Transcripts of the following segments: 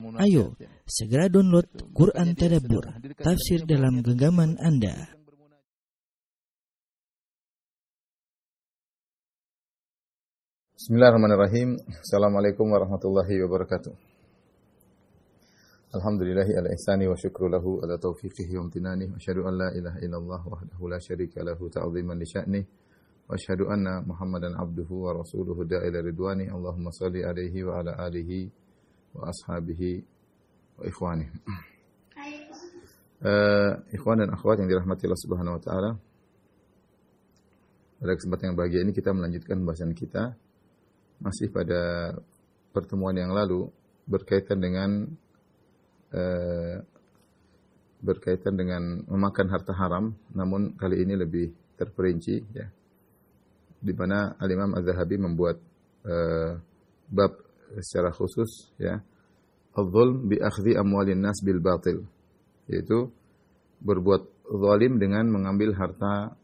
Ayo, segera download Quran Tadabbur, tafsir dalam genggaman Anda. Bismillahirrahmanirrahim. Assalamualaikum warahmatullahi wabarakatuh. Alhamdulillahi ala ihsani wa syukru lahu ala taufiqihi wa amtinani. Wa asyhadu an la ilaha illallah wahdahu la syarika lahu ta'ziman li sya'nih. Wa asyhadu anna Muhammadan abduhu wa rasuluhu da'ila ridwani. Allahumma salli alaihi wa ala alihi wa ashabihi wa ikhwani. Ikhwan dan akhwat yang dirahmati Allah Subhanahu wa taala. Pada kesempatan yang bahagia ini kita melanjutkan pembahasan kita masih pada pertemuan yang lalu berkaitan dengan memakan harta haram, namun kali ini lebih terperinci, ya. Di mana Al-Imam Az-Zahabi membuat bab secara khusus, ya, al-zulm bi akhdhi amwalin nas bil batil, yaitu berbuat zalim dengan mengambil harta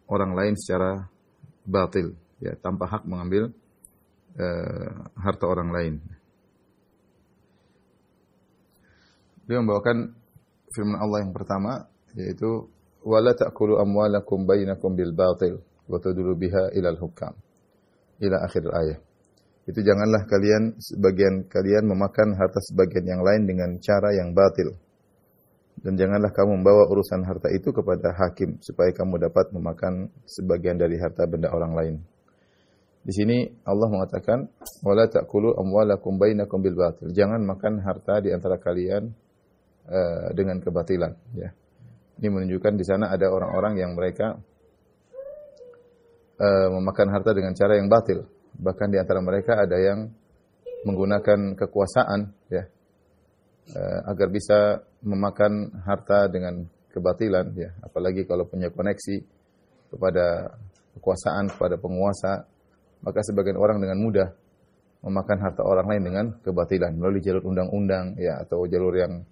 orang lain secara batil, ya, tanpa hak mengambil harta orang lain. Dia membawakan firman Allah yang pertama, yaitu wala ta'kulu amwalakum bainakum bil batil wa tadulu biha ilal hukam, ila akhir ayat. Itu janganlah sebagian kalian memakan harta sebagian yang lain dengan cara yang batil. Dan janganlah kamu membawa urusan harta itu kepada hakim supaya kamu dapat memakan sebagian dari harta benda orang lain. Di sini Allah mengatakan wala ta'kulu amwalakum bainakum bil batil. Jangan makan harta di antara kalian dengan kebatilan, ya. Ini menunjukkan di sana ada orang-orang yang mereka memakan harta dengan cara yang batil. Bahkan di antara mereka ada yang menggunakan kekuasaan, ya, agar bisa memakan harta dengan kebatilan, ya. Apalagi kalau punya koneksi kepada kekuasaan, kepada penguasa, maka sebagian orang dengan mudah memakan harta orang lain dengan kebatilan melalui jalur undang-undang, ya, atau jalur yang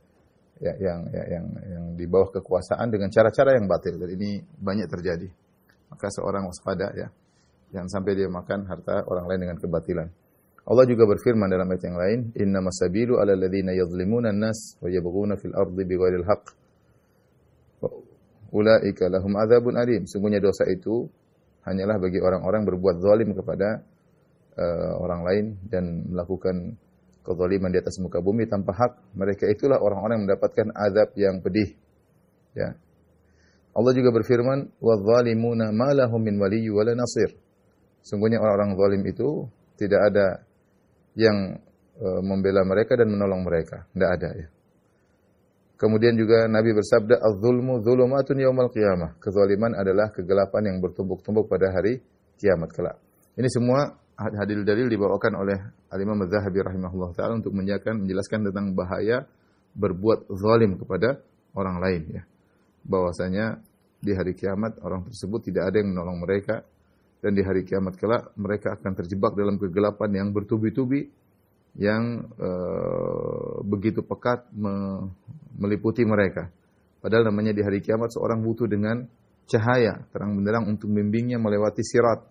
di bawah kekuasaan dengan cara-cara yang batil. Dan ini banyak terjadi. Maka seorang waspada, ya, jangan sampai dia makan harta orang lain dengan kebatilan. Allah juga berfirman dalam ayat yang lain, innamas sabilu 'alal ladzina yadhlimuna an-nas wa yabghuna fil ardi bighairil haqq. Ulaika lahum adzabun alim. Sungguhnya dosa itu hanyalah bagi orang-orang berbuat zalim kepada orang lain dan melakukan kezaliman di atas muka bumi tanpa hak. Mereka itulah orang-orang yang mendapatkan azab yang pedih, ya. Allah juga berfirman, wadh-dhalimuna ma lahum min waliyyin wala nasir. Sungguhnya orang-orang zalim itu tidak ada yang membela mereka dan menolong mereka, tidak ada, ya. Kemudian juga Nabi bersabda, az-zulmu dzulumatun yaumal qiyamah. Kezaliman adalah kegelapan yang bertumbuk-tumbuk pada hari kiamat kelak. Ini semua hadil-dalil dibawakan oleh Al-Imam Az-Zahabi rahimahullah ta'ala untuk menjelaskan tentang bahaya berbuat zalim kepada orang lain, ya. Bahwasanya di hari kiamat orang tersebut tidak ada yang menolong mereka, dan di hari kiamat kelak mereka akan terjebak dalam kegelapan yang bertubi-tubi yang begitu pekat meliputi mereka. Padahal namanya di hari kiamat seorang butuh dengan cahaya terang benderang untuk membimbingnya melewati sirat.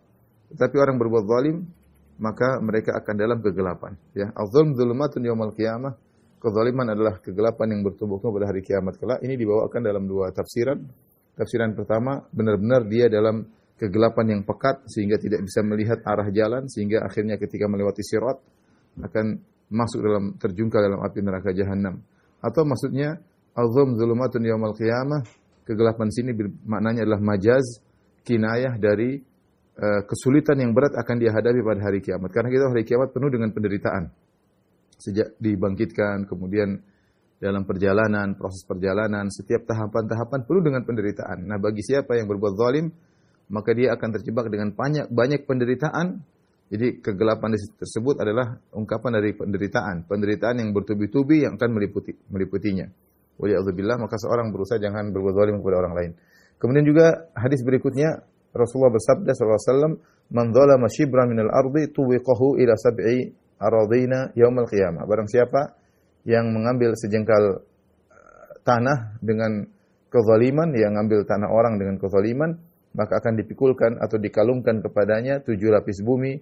Tetapi orang berbuat zalim, maka mereka akan dalam kegelapan, ya. Az-zulm dzulumatun yaumal qiyamah. Kezaliman adalah kegelapan yang bertumbuk-tumbuk pada hari kiamat kelak. Ini dibawakan dalam dua tafsiran. Tafsiran pertama, benar-benar dia dalam kegelapan yang pekat sehingga tidak bisa melihat arah jalan, sehingga akhirnya ketika melewati sirat akan masuk terjungkal dalam api neraka jahanam. Atau maksudnya az-zulm dzulumatun yaumal qiyamah, kegelapan sini maknanya adalah majaz, kinayah dari kesulitan yang berat akan dihadapi pada hari kiamat. Karena kita hari kiamat penuh dengan penderitaan. Sejak dibangkitkan, kemudian dalam perjalanan, proses perjalanan, setiap tahapan-tahapan penuh dengan penderitaan. Nah, bagi siapa yang berbuat zalim, maka dia akan terjebak dengan banyak penderitaan. Jadi kegelapan tersebut adalah ungkapan dari penderitaan yang bertubi-tubi yang akan meliputinya. Waliyadzubillah, maka seorang berusaha jangan berbuat zalim kepada orang lain. Kemudian juga hadis berikutnya Rasulullah bersabda sallallahu alaihi wasallam, "Man dzalama shibran minal ardi tuwiqahu ila sab'i aradina yaumal qiyamah." Barang siapa yang mengambil sejengkal tanah dengan kezaliman, yang mengambil tanah orang dengan kezaliman, maka akan dipikulkan atau dikalungkan kepadanya 7 lapis bumi,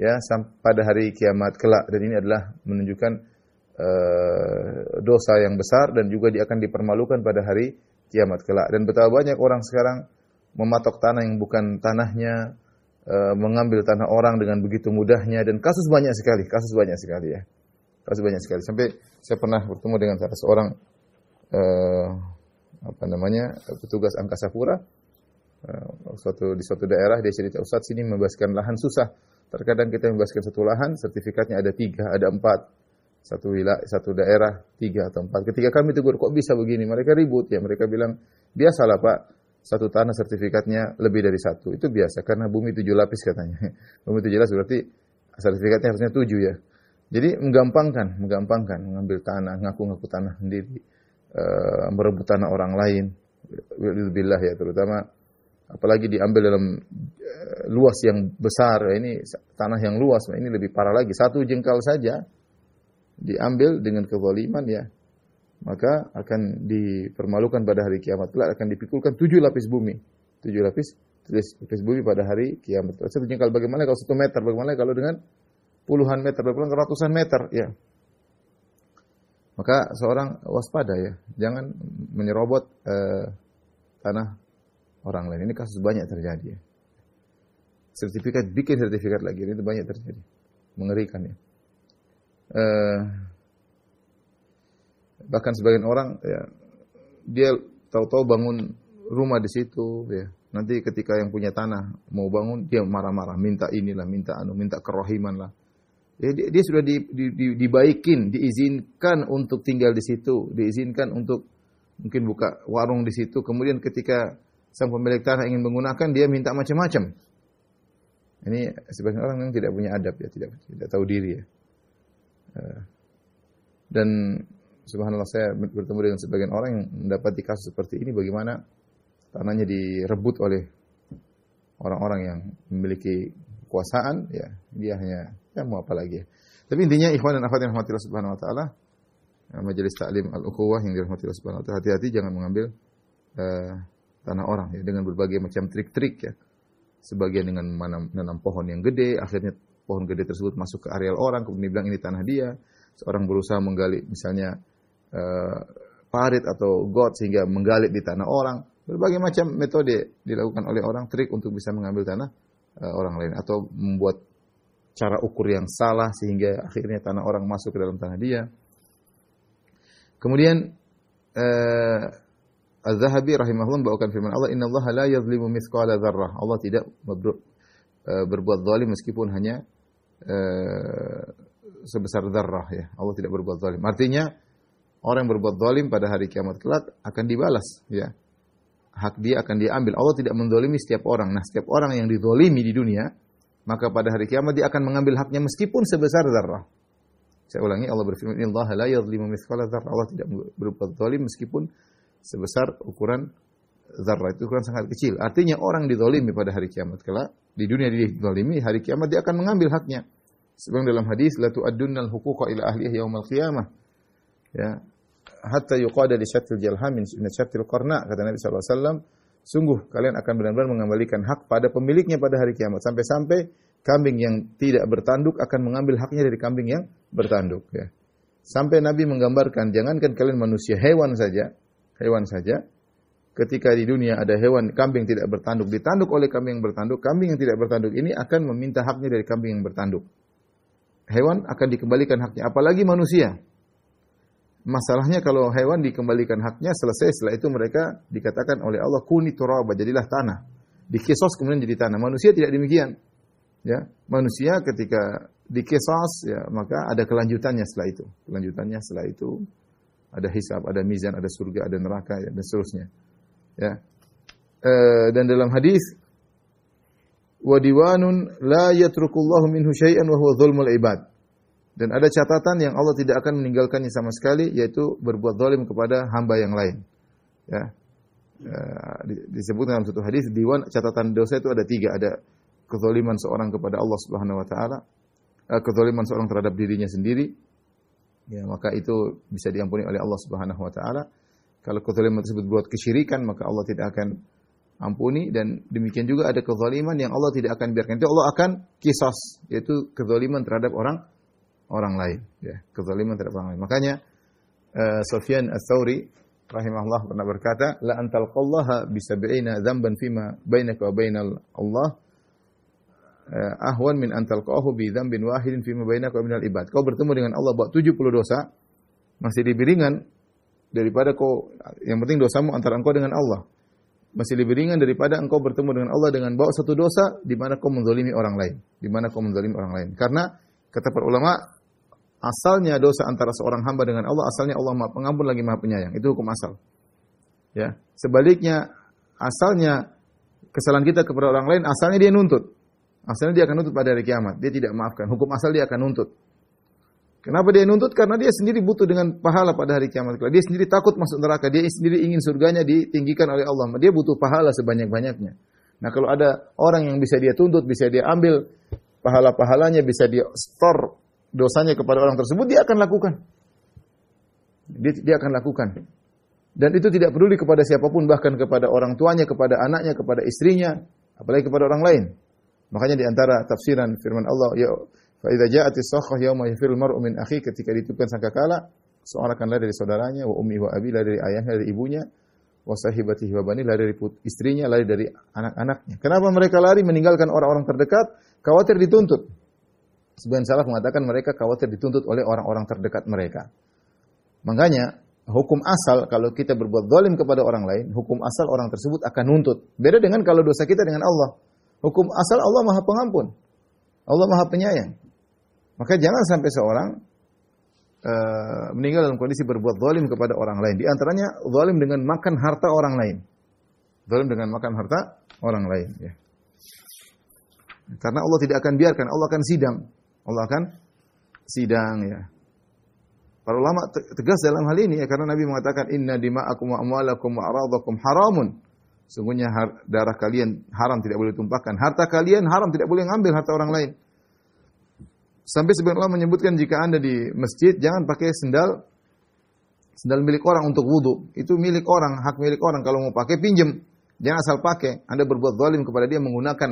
ya, pada hari kiamat kelak. Dan ini adalah menunjukkan dosa yang besar dan juga dia akan dipermalukan pada hari kiamat kelak. Dan betapa banyak orang sekarang mematok tanah yang bukan tanahnya, mengambil tanah orang dengan begitu mudahnya, dan kasus banyak sekali ya. Kasus banyak sekali. Sampai saya pernah bertemu dengan salah seorang petugas angkasa pura di suatu daerah. Dia cerita, Ustaz, sini membebaskan lahan susah. Terkadang kita membebaskan satu lahan, sertifikatnya ada 3, ada 4. Satu daerah 3 atau 4. Ketika kami tegur, kok bisa begini? Mereka ribut ya. Mereka bilang, biasalah Pak, satu tanah sertifikatnya lebih dari 1. Itu biasa, karena bumi 7 lapis katanya. Bumi 7 lapis berarti sertifikatnya harusnya 7 ya. Jadi menggampangkan mengambil tanah, ngaku-ngaku tanah sendiri, merebut tanah orang lain. Billah ya, terutama apalagi diambil dalam luas yang besar. Ini tanah yang luas, ini lebih parah lagi. 1 jengkal saja diambil dengan kezaliman ya, maka akan dipermalukan pada hari kiamat kelak, akan dipikulkan 7 lapis bumi. 7 lapis bumi pada hari kiamat. 1 jengkal bagaimana kalau 1 meter, bagaimana kalau dengan puluhan meter, bagaimana ratusan meter ya. Maka seorang waspada ya, jangan menyerobot tanah orang lain. Ini kasus banyak terjadi ya. Bikin sertifikat lagi, ini banyak terjadi. Mengerikan ya. Bahkan sebagian orang ya, dia tahu-tahu bangun rumah di situ ya. Nanti ketika yang punya tanah mau bangun, dia marah-marah, minta inilah, minta kerohiman lah. Ya, dia sudah dibaikin, diizinkan untuk tinggal di situ, diizinkan untuk mungkin buka warung di situ. Kemudian ketika sang pemilik tanah ingin menggunakan, dia minta macam-macam. Ini sebagian orang yang tidak punya adab ya, tidak tahu diri ya. Dan subhanallah, saya bertemu dengan sebagian orang yang mendapati kasus seperti ini, bagaimana tanahnya direbut oleh orang-orang yang memiliki kekuasaan ya, dia hanya ya mau apa lagi ya. Tapi intinya ikhwan dan akhwat yang dirahmati Allah Subhanahu wa taala, majelis taklim al-ukhuwah yang dirahmati Allah Subhanahu wa taala, hati-hati jangan mengambil tanah orang ya, dengan berbagai macam trik-trik ya. Sebagian dengan menanam pohon yang gede, akhirnya pohon gede tersebut masuk ke areal orang, kemudian dibilang ini tanah dia. Seorang berusaha menggali misalnya parit atau got sehingga menggali di tanah orang. Berbagai macam metode dilakukan oleh orang, trik untuk bisa mengambil tanah orang lain, atau membuat cara ukur yang salah sehingga akhirnya tanah orang masuk ke dalam tanah dia. Kemudian Az-Zahabi rahimahullah membawakan firman Allah, "Innallaha la yadhlimu mithqala dzarrah." Allah tidak berbuat zalim meskipun hanya sebesar dzarrah ya. Allah tidak berbuat zalim. Artinya orang yang berbuat zalim pada hari kiamat kelak akan dibalas ya. Hak dia akan diambil. Allah tidak menzalimi setiap orang. Nah, setiap orang yang dizalimi di dunia, maka pada hari kiamat dia akan mengambil haknya meskipun sebesar dzarrah. Saya ulangi, Allah berfirman, "Innallaha la yadhlimu mithqala dzarrah." Allah tidak berbuat zalim meskipun sebesar ukuran zarrah, itu ukuran sangat kecil. Artinya orang dizalimi pada hari kiamat kelak, di dunia dia dizalimi, hari kiamat dia akan mengambil haknya. Sebagaimana dalam hadis, la tu'addunnal huquqa ila ahlihi yaumal qiyamah. Ya, hatta yuqada li syatil jalha min syatil qarna, kata Nabi sallallahu alaihi wasallam, sungguh kalian akan benar-benar mengembalikan hak pada pemiliknya pada hari kiamat, sampai-sampai kambing yang tidak bertanduk akan mengambil haknya dari kambing yang bertanduk ya. Sampai Nabi menggambarkan, jangankan kalian manusia, hewan saja, ketika di dunia ada hewan, kambing tidak bertanduk, ditanduk oleh kambing yang bertanduk, kambing yang tidak bertanduk ini akan meminta haknya dari kambing yang bertanduk. Hewan akan dikembalikan haknya, apalagi manusia. Masalahnya kalau hewan dikembalikan haknya, selesai, setelah itu mereka dikatakan oleh Allah, kuni turaba, jadilah tanah. Dikisos kemudian jadi tanah. Manusia tidak demikian. Ya, manusia ketika dikisos ya, maka ada kelanjutannya setelah itu. Ada hisab, ada mizan, ada surga, ada neraka, ya, dan seterusnya. Ya. Dan dalam hadis, wa diwanun la yatrukullahu minhu syai'an wa huwa dzulmul ibad. Dan ada catatan yang Allah tidak akan meninggalkannya sama sekali, yaitu berbuat zalim kepada hamba yang lain. Ya. Disebut dalam satu hadis, diwan catatan dosa itu ada 3, ada kezaliman seorang kepada Allah Subhanahu wa taala, kezaliman seorang terhadap dirinya sendiri. Ya, maka itu bisa diampuni oleh Allah Subhanahu wa taala. Kalau kezaliman tersebut buat kesyirikan, maka Allah tidak akan ampuni, dan demikian juga ada kezaliman yang Allah tidak akan biarkan. Itu Allah akan qisas, yaitu kezaliman terhadap orang lain, ya, kezaliman terhadap orang lain. Makanya Sufyan Ats-Tsauri rahimahullah pernah berkata, la antalqallaha bi 70 dzamban fima bainaka wa bainal Allah ahwan min antalqahu bi dzambin wahidin fima bainaka wa bainal ibad. Kau bertemu dengan Allah buat 70 dosa masih lebih ringan daripada kau, yang penting dosamu antara engkau dengan Allah. Masih lebih ringan daripada engkau bertemu dengan Allah dengan bawa satu dosa di mana kau menzalimi orang lain. Di mana kau menzalimi orang lain. Karena kata para ulama, asalnya dosa antara seorang hamba dengan Allah, asalnya Allah Maha Pengampun lagi Maha Penyayang. Itu hukum asal. Ya. Sebaliknya, asalnya kesalahan kita kepada orang lain, asalnya dia nuntut. Asalnya dia akan nuntut pada hari kiamat. Dia tidak maafkan. Hukum asal dia akan nuntut. Kenapa dia nuntut? Karena dia sendiri butuh dengan pahala pada hari kiamat. Dia sendiri takut masuk neraka. Dia sendiri ingin surganya ditinggikan oleh Allah. Dia butuh pahala sebanyak-banyaknya. Nah, kalau ada orang yang bisa dia tuntut, bisa dia ambil pahala-pahalanya, bisa dia store dosanya kepada orang tersebut, dia akan lakukan. Dia akan lakukan. Dan itu tidak peduli kepada siapapun, bahkan kepada orang tuanya, kepada anaknya, kepada istrinya, apalagi kepada orang lain. Makanya di antara tafsiran firman Allah, ya fa idza ja'atis sakhah yauma yafirul mar'u min akhi, ketika ditiupkan sangkakala, seorang akan lari dari saudaranya, wa ummi wa abi, lari dari ayahnya, dari ibunya, wa sahibatihi wa bani, lari dari istrinya, lari dari anak-anaknya. Kenapa mereka lari meninggalkan orang-orang terdekat? Khawatir dituntut. Sebagian salaf mengatakan mereka khawatir dituntut oleh orang-orang terdekat mereka. Makanya hukum asal kalau kita berbuat zalim kepada orang lain, hukum asal orang tersebut akan nuntut. Beda dengan kalau dosa kita dengan Allah. Hukum asal Allah Maha Pengampun. Allah Maha Penyayang. Maka jangan sampai seorang meninggal dalam kondisi berbuat zalim kepada orang lain. Di antaranya zalim dengan makan harta orang lain. Zalim dengan makan harta orang lain. Ya. Karena Allah tidak akan biarkan, Allah akan sidang. Allah akan sidang, ya. Para ulama tegas dalam hal ini, ya, karena Nabi mengatakan inna dima'akum wa amwalakum wa aradakum haramun. Sungguhnya darah kalian haram, tidak boleh tumpahkan. Harta kalian haram, tidak boleh ngambil harta orang lain. Sampai sebagian ulama menyebutkan jika Anda di masjid jangan pakai sendal milik orang untuk wudu. Itu milik orang, hak milik orang. Kalau mau pakai pinjam, jangan asal pakai. Anda berbuat zalim kepada dia menggunakan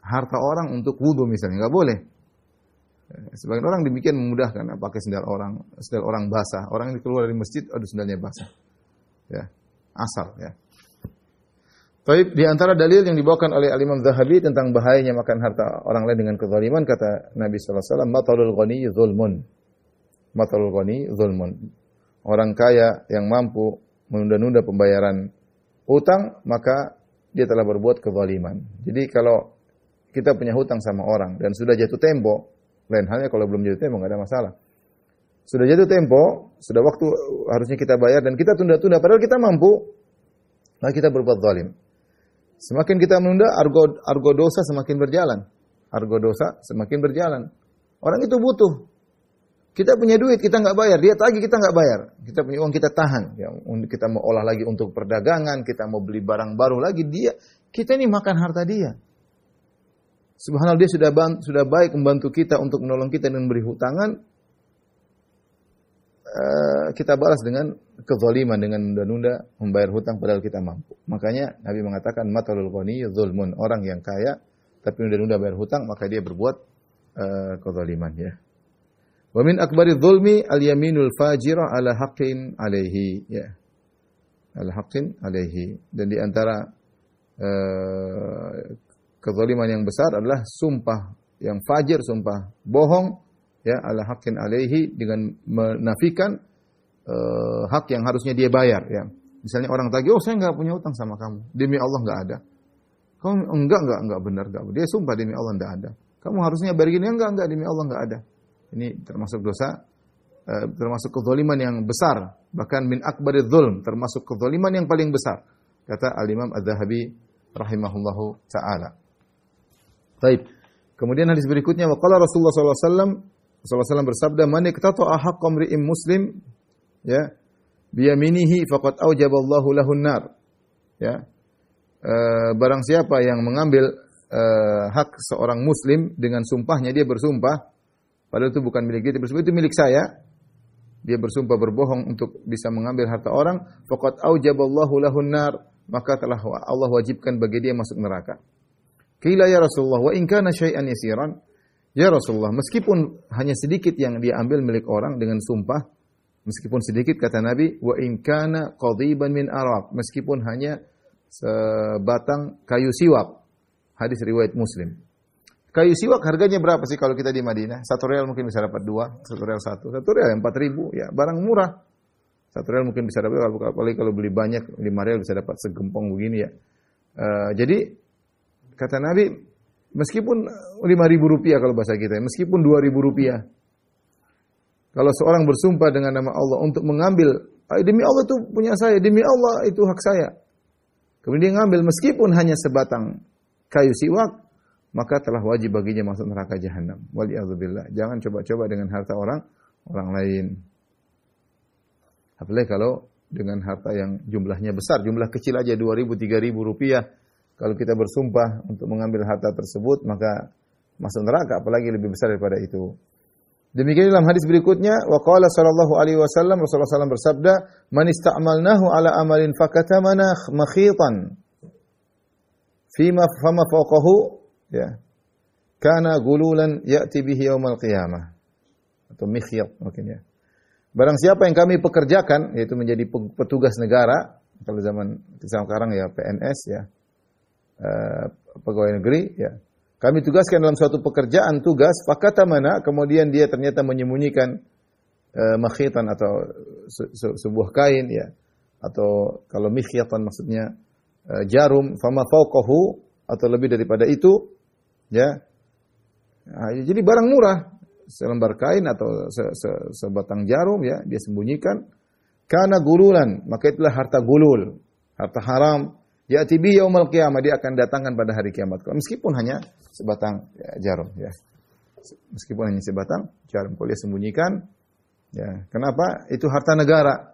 harta orang untuk wudu misalnya, enggak boleh. Sebagian orang demikian memudahkan, pakai sendal orang basah. Orang yang keluar dari masjid, aduh sendalnya basah. Ya, asal, ya. Baik, di antara dalil yang dibawakan oleh Al-Imam Zahabi tentang bahayanya makan harta orang lain dengan kezaliman, kata Nabi sallallahu alaihi wasallam, matalul ghani zulmun. Matalul ghani zulmun. Orang kaya yang mampu menunda-nunda pembayaran hutang, maka dia telah berbuat kezaliman. Jadi kalau kita punya hutang sama orang dan sudah jatuh tempo, lain halnya kalau belum jatuh tempo enggak ada masalah. Sudah jatuh tempo, sudah waktu harusnya kita bayar dan kita tunda-tunda padahal kita mampu, lalu kita berbuat zalim. Semakin kita menunda, argo dosa semakin berjalan. Argo dosa semakin berjalan. Orang itu butuh. Kita punya duit, kita nggak bayar. Dia tagih, kita nggak bayar. Kita punya uang, kita tahan. Ya, kita mau olah lagi untuk perdagangan, kita mau beli barang baru lagi. Kita ini makan harta dia. Subhanallah, dia sudah baik membantu kita untuk menolong kita dan memberi hutangan. Kita balas dengan kezaliman, dengan menunda-nunda membayar hutang padahal kita mampu. Makanya Nabi mengatakan matalul ghani zulmun, orang yang kaya tapi menunda-nunda bayar hutang maka dia berbuat kezaliman, ya. Wa min akbari dzulmi al-yaminul fajira ala haqqin alaihi, ya. Ala haqqin alaihi. Dan di antara kezaliman yang besar adalah sumpah yang fajir, sumpah bohong, ya, ala haqqin alaihi, dengan menafikan hak yang harusnya dia bayar, ya. Misalnya orang tagih, saya enggak punya hutang sama kamu. Demi Allah enggak ada. Kamu enggak benar, enggak. Dia sumpah demi Allah enggak ada. Kamu harusnya bayar gini, enggak, demi Allah enggak ada. Ini termasuk dosa, termasuk kezaliman yang besar, bahkan min akbari dzulm, termasuk kezaliman yang paling besar, kata Al-Imam Az-Zahabi rahimahullahu taala. Baik. Kemudian hadis berikutnya, waqala Rasulullah sallallahu alaihi wasallam bersabda, "Man iqtata'a haqqa imri'in muslim, ya, biyaminihi faqad aujaballahu lahun nar." Ya. Barang siapa yang mengambil hak seorang muslim dengan sumpahnya, dia bersumpah padahal itu bukan milik dia, dia bersumpah itu milik saya. Dia bersumpah berbohong untuk bisa mengambil harta orang, faqad aujaballahu lahun nar, maka telah Allah wajibkan bagi dia masuk neraka. Qila ya Rasulullah, wa in kana syai'an yasiran? Ya Rasulullah, meskipun hanya sedikit yang dia ambil milik orang dengan sumpah, Meskipun sedikit kata Nabi, wa in kana qadiban min araq, meskipun hanya sebatang kayu siwak. Hadis riwayat Muslim. Kayu siwak harganya berapa sih kalau kita di Madinah? 1 real mungkin bisa dapat 2, 1 real 1. 1 real 4.000, ya barang murah. 1 real mungkin bisa dapat, apalagi kalau beli banyak 5 real bisa dapat segempong begini ya. Jadi kata Nabi, meskipun 5.000 rupiah kalau bahasa kita, meskipun 2.000 rupiah. Kalau seorang bersumpah dengan nama Allah untuk mengambil, demi Allah itu punya saya, demi Allah itu hak saya. Kemudian dia ngambil meskipun hanya sebatang kayu siwak, maka telah wajib baginya masuk neraka jahanam. Waliyadzubillah. Jangan coba-coba dengan harta orang lain. Apalagi kalau dengan harta yang jumlahnya besar, jumlah kecil aja 2.000, 3.000 rupiah. Kalau kita bersumpah untuk mengambil harta tersebut, maka masuk neraka, apalagi lebih besar daripada itu. Demikian dalam hadis berikutnya, wa qala sallallahu alaihi wasallam, Rasulullah SAW bersabda, "Man ista'malnahu ala amalin fakatamana makhitan fima fama fawqahu ya kana gululan ya'ti bihi yaumal qiyamah." Atau mikhyat mungkin ya. Barang siapa yang kami pekerjakan, yaitu menjadi petugas negara, kalau zaman sekarang ya PNS ya, pegawai negeri ya. Kami tugaskan dalam suatu pekerjaan tugas, fakata mana, kemudian dia ternyata menyembunyikan makhitan atau sebuah kain ya, atau kalau mikhyatan maksudnya jarum, fama fauqahu atau lebih daripada itu ya. Nah, jadi barang murah, selembar kain atau sebatang jarum ya, dia sembunyikan. Kana gululan, maka itulah harta gulul, harta haram. Ya'ti bi yaumil qiyamah, dia akan datangkan pada hari kiamat. Meskipun hanya sebatang jarum ya. Meskipun hanya sebatang jarum, kalau dia sembunyikan ya. Kenapa? Itu harta negara.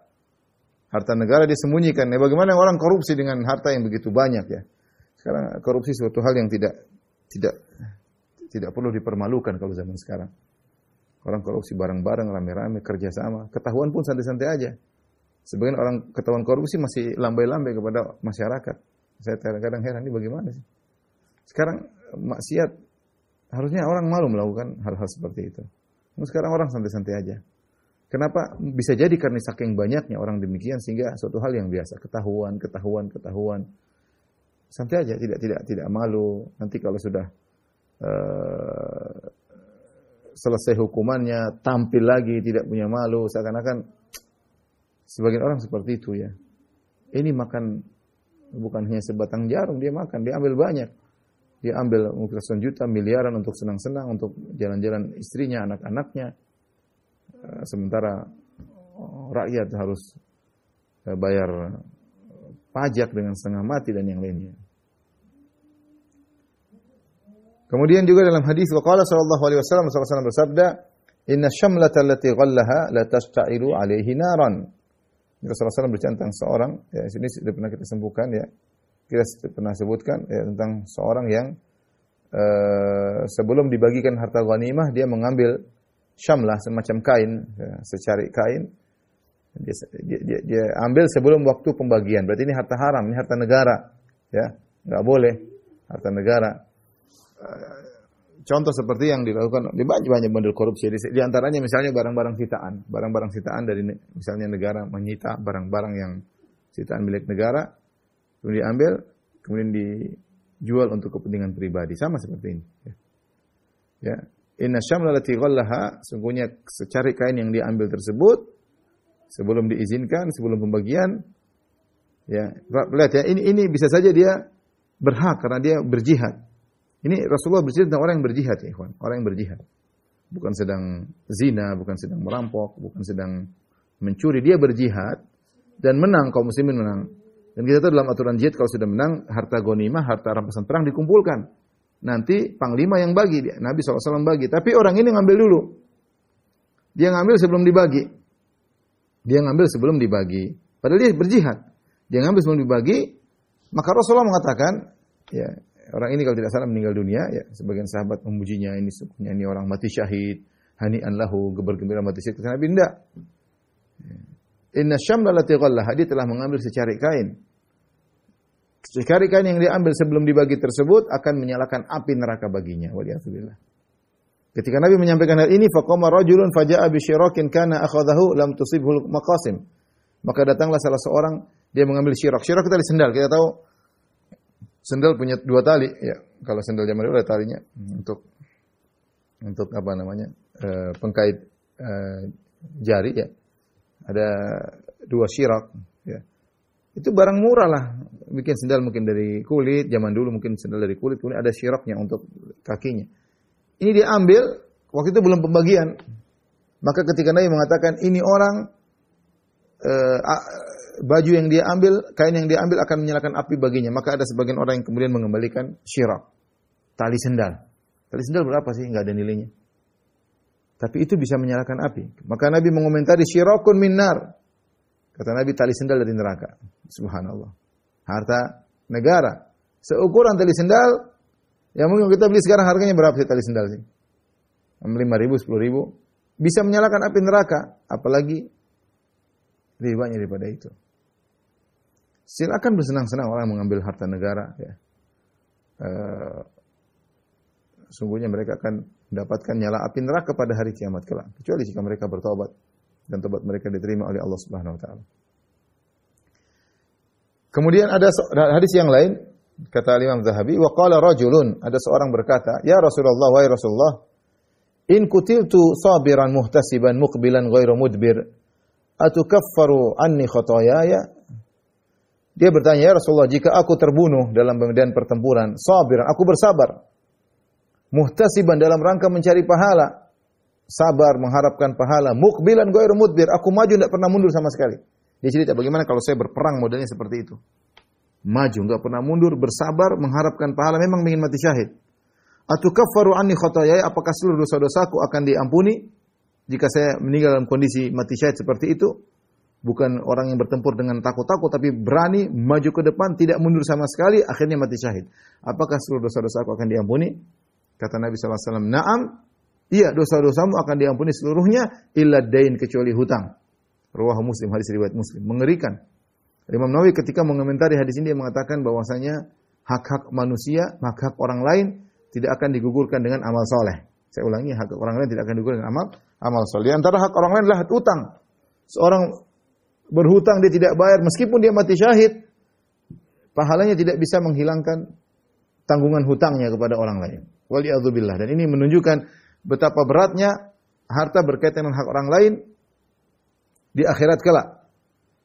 Harta negara disembunyikan. Nah, bagaimana orang korupsi dengan harta yang begitu banyak ya? Sekarang korupsi suatu hal yang tidak perlu dipermalukan kalau zaman sekarang. Orang korupsi bareng-bareng, rame-rame, kerjasama. Ketahuan pun santai-santai aja. Sebagian orang ketahuan korupsi masih lambai-lambai kepada masyarakat. Saya kadang-kadang heran, ini bagaimana sih? Sekarang maksiat, harusnya orang malu melakukan hal-hal seperti itu. Sekarang orang santai-santai aja. Kenapa? Bisa jadi karena saking banyaknya orang demikian sehingga suatu hal yang biasa. Ketahuan. Santai aja, tidak malu. Nanti kalau sudah selesai hukumannya, tampil lagi, tidak punya malu, seakan-akan sebagian orang seperti itu ya. Ini makan bukan hanya sebatang jarum, dia makan, dia ambil banyak. Dia ambil ratusan juta, miliaran untuk senang-senang, untuk jalan-jalan istrinya, anak-anaknya. Sementara rakyat harus bayar pajak dengan setengah mati dan yang lainnya. Kemudian juga dalam hadis waqala sallallahu alaihi wasallam, Rasulullah bersabda, "Inna syamlata allati ghallaha la tashta'ilu 'alaihi naran." Rasulullah SAW bercerita tentang seorang, ya ini sudah pernah kita sebutkan ya, kita pernah sebutkan ya, tentang seorang yang sebelum dibagikan harta ghanimah dia mengambil syamlah semacam kain, ya, secari kain, dia ambil sebelum waktu pembagian. Berarti ini harta haram, ini harta negara, ya nggak boleh harta negara. Contoh seperti yang dilakukan di banyak model korupsi. Di antaranya misalnya barang-barang sitaan dari misalnya negara menyita barang-barang yang sitaan milik negara, kemudian diambil, kemudian dijual untuk kepentingan pribadi, sama seperti ini. Ya, inna syamla lati ghallaha, sungguhnya secari kain yang diambil tersebut sebelum diizinkan, sebelum pembagian, ya, lihat ya, ini bisa saja dia berhak karena dia berjihad. Ini Rasulullah bercerita tentang orang yang berjihad ya ikhwan, orang yang berjihad. Bukan sedang zina, bukan sedang merampok, bukan sedang mencuri, dia berjihad dan menang, kaum muslimin menang. Dan kita tahu dalam aturan jihad kalau sudah menang, harta ghanimah, harta rampasan perang dikumpulkan. Nanti panglima yang bagi, Nabi SAW bagi. Tapi orang ini ngambil dulu. Dia ngambil sebelum dibagi. Padahal dia berjihad. Dia ngambil sebelum dibagi, maka Rasulullah mengatakan, ya, orang ini kalau tidak salah meninggal dunia, ya, sebagian sahabat memujinya, ini sungguhnya ini orang mati syahid, hani'an lahu, bergembira mati syahid. Kata Nabi, tidak. Inna syamla lati ghallaha, dia telah mengambil secari kain. Secari kain yang dia ambil sebelum dibagi tersebut akan menyalakan api neraka baginya. Waliyadzubillah. Ketika Nabi menyampaikan hal ini, faqama rajulun faja'a bi syirakin kana akhadhahu lam tusibhul maqasim. Maka datanglah salah seorang, dia mengambil syirak. Syirak itu tali sendal. Kita tahu sendal punya dua tali, ya. Kalau sendal zaman dulu ada talinya untuk apa namanya? Pengkait jari, ya. Ada dua syirak, ya. Itu barang murah lah. Bikin sendal mungkin dari kulit, zaman dulu mungkin sendal dari kulit, kemudian ada syiraknya untuk kakinya. Ini dia ambil, waktu itu belum pembagian. Maka ketika Nabi mengatakan, ini orang, baju yang dia ambil, kain yang dia ambil akan menyalakan api baginya. Maka ada sebagian orang yang kemudian mengembalikan syirak, tali sendal. Tali sendal berapa sih? Enggak ada nilainya. Tapi itu bisa menyalakan api. Maka Nabi mengomentari, syirakun minnar. Kata Nabi, tali sendal dari neraka. Subhanallah. Harta negara. Seukuran tali sendal, yang mungkin kita beli sekarang harganya berapa sih tali sendal sih? 5.000, 10.000. Bisa menyalakan api neraka. Apalagi ribanya daripada itu. Silakan bersenang-senang orang mengambil harta negara. Ya. Sungguhnya mereka akan mendapatkan nyala api neraka pada hari kiamat kelak. Kecuali jika mereka bertobat. Dan tobat mereka diterima oleh Allah Subhanahu Wa Taala. Kemudian ada hadis yang lain. Kata Imam Zahabi, wa qala rajulun, ada seorang berkata, ya Rasulullah, wahai Rasulullah, in kutiltu sabiran muhtasiban muqbilan ghairu mudbir, atukaffaru anni khotoyaya? Dia bertanya, ya Rasulullah, jika aku terbunuh dalam medan pertempuran, sabiran, aku bersabar, muhtasiban dalam rangka mencari pahala, sabar mengharapkan pahala, muqbilan ghairu mudbir, aku maju tidak pernah mundur sama sekali. Dia cerita bagaimana kalau saya berperang modelnya seperti itu. Maju, enggak pernah mundur, bersabar, mengharapkan pahala, memang ingin mati syahid. Atukaffaru anni khotoyaya, apakah seluruh dosa-dosaku akan diampuni jika saya meninggal dalam kondisi mati syahid seperti itu? Bukan orang yang bertempur dengan takut-takut, tapi berani maju ke depan, tidak mundur sama sekali, akhirnya mati syahid. Apakah seluruh dosa-dosaku akan diampuni? Kata Nabi SAW, na'am, iya, dosa-dosamu akan diampuni seluruhnya, illa dain, kecuali hutang. Rawahu Muslim, hadis riwayat Muslim. Mengerikan. Imam Nawawi ketika mengomentari hadis ini, dia mengatakan bahwasanya hak-hak manusia, hak-hak orang lain tidak akan digugurkan dengan amal soleh. Saya ulangi, hak orang lain tidak akan digugurkan dengan amal soleh. Di antara hak orang lain adalah hutang. Seorang berhutang, dia tidak bayar, meskipun dia mati syahid, pahalanya tidak bisa menghilangkan tanggungan hutangnya kepada orang lain. Waliyadzubillah. Dan ini menunjukkan betapa beratnya harta berkaitan dengan hak orang lain di akhirat kelak.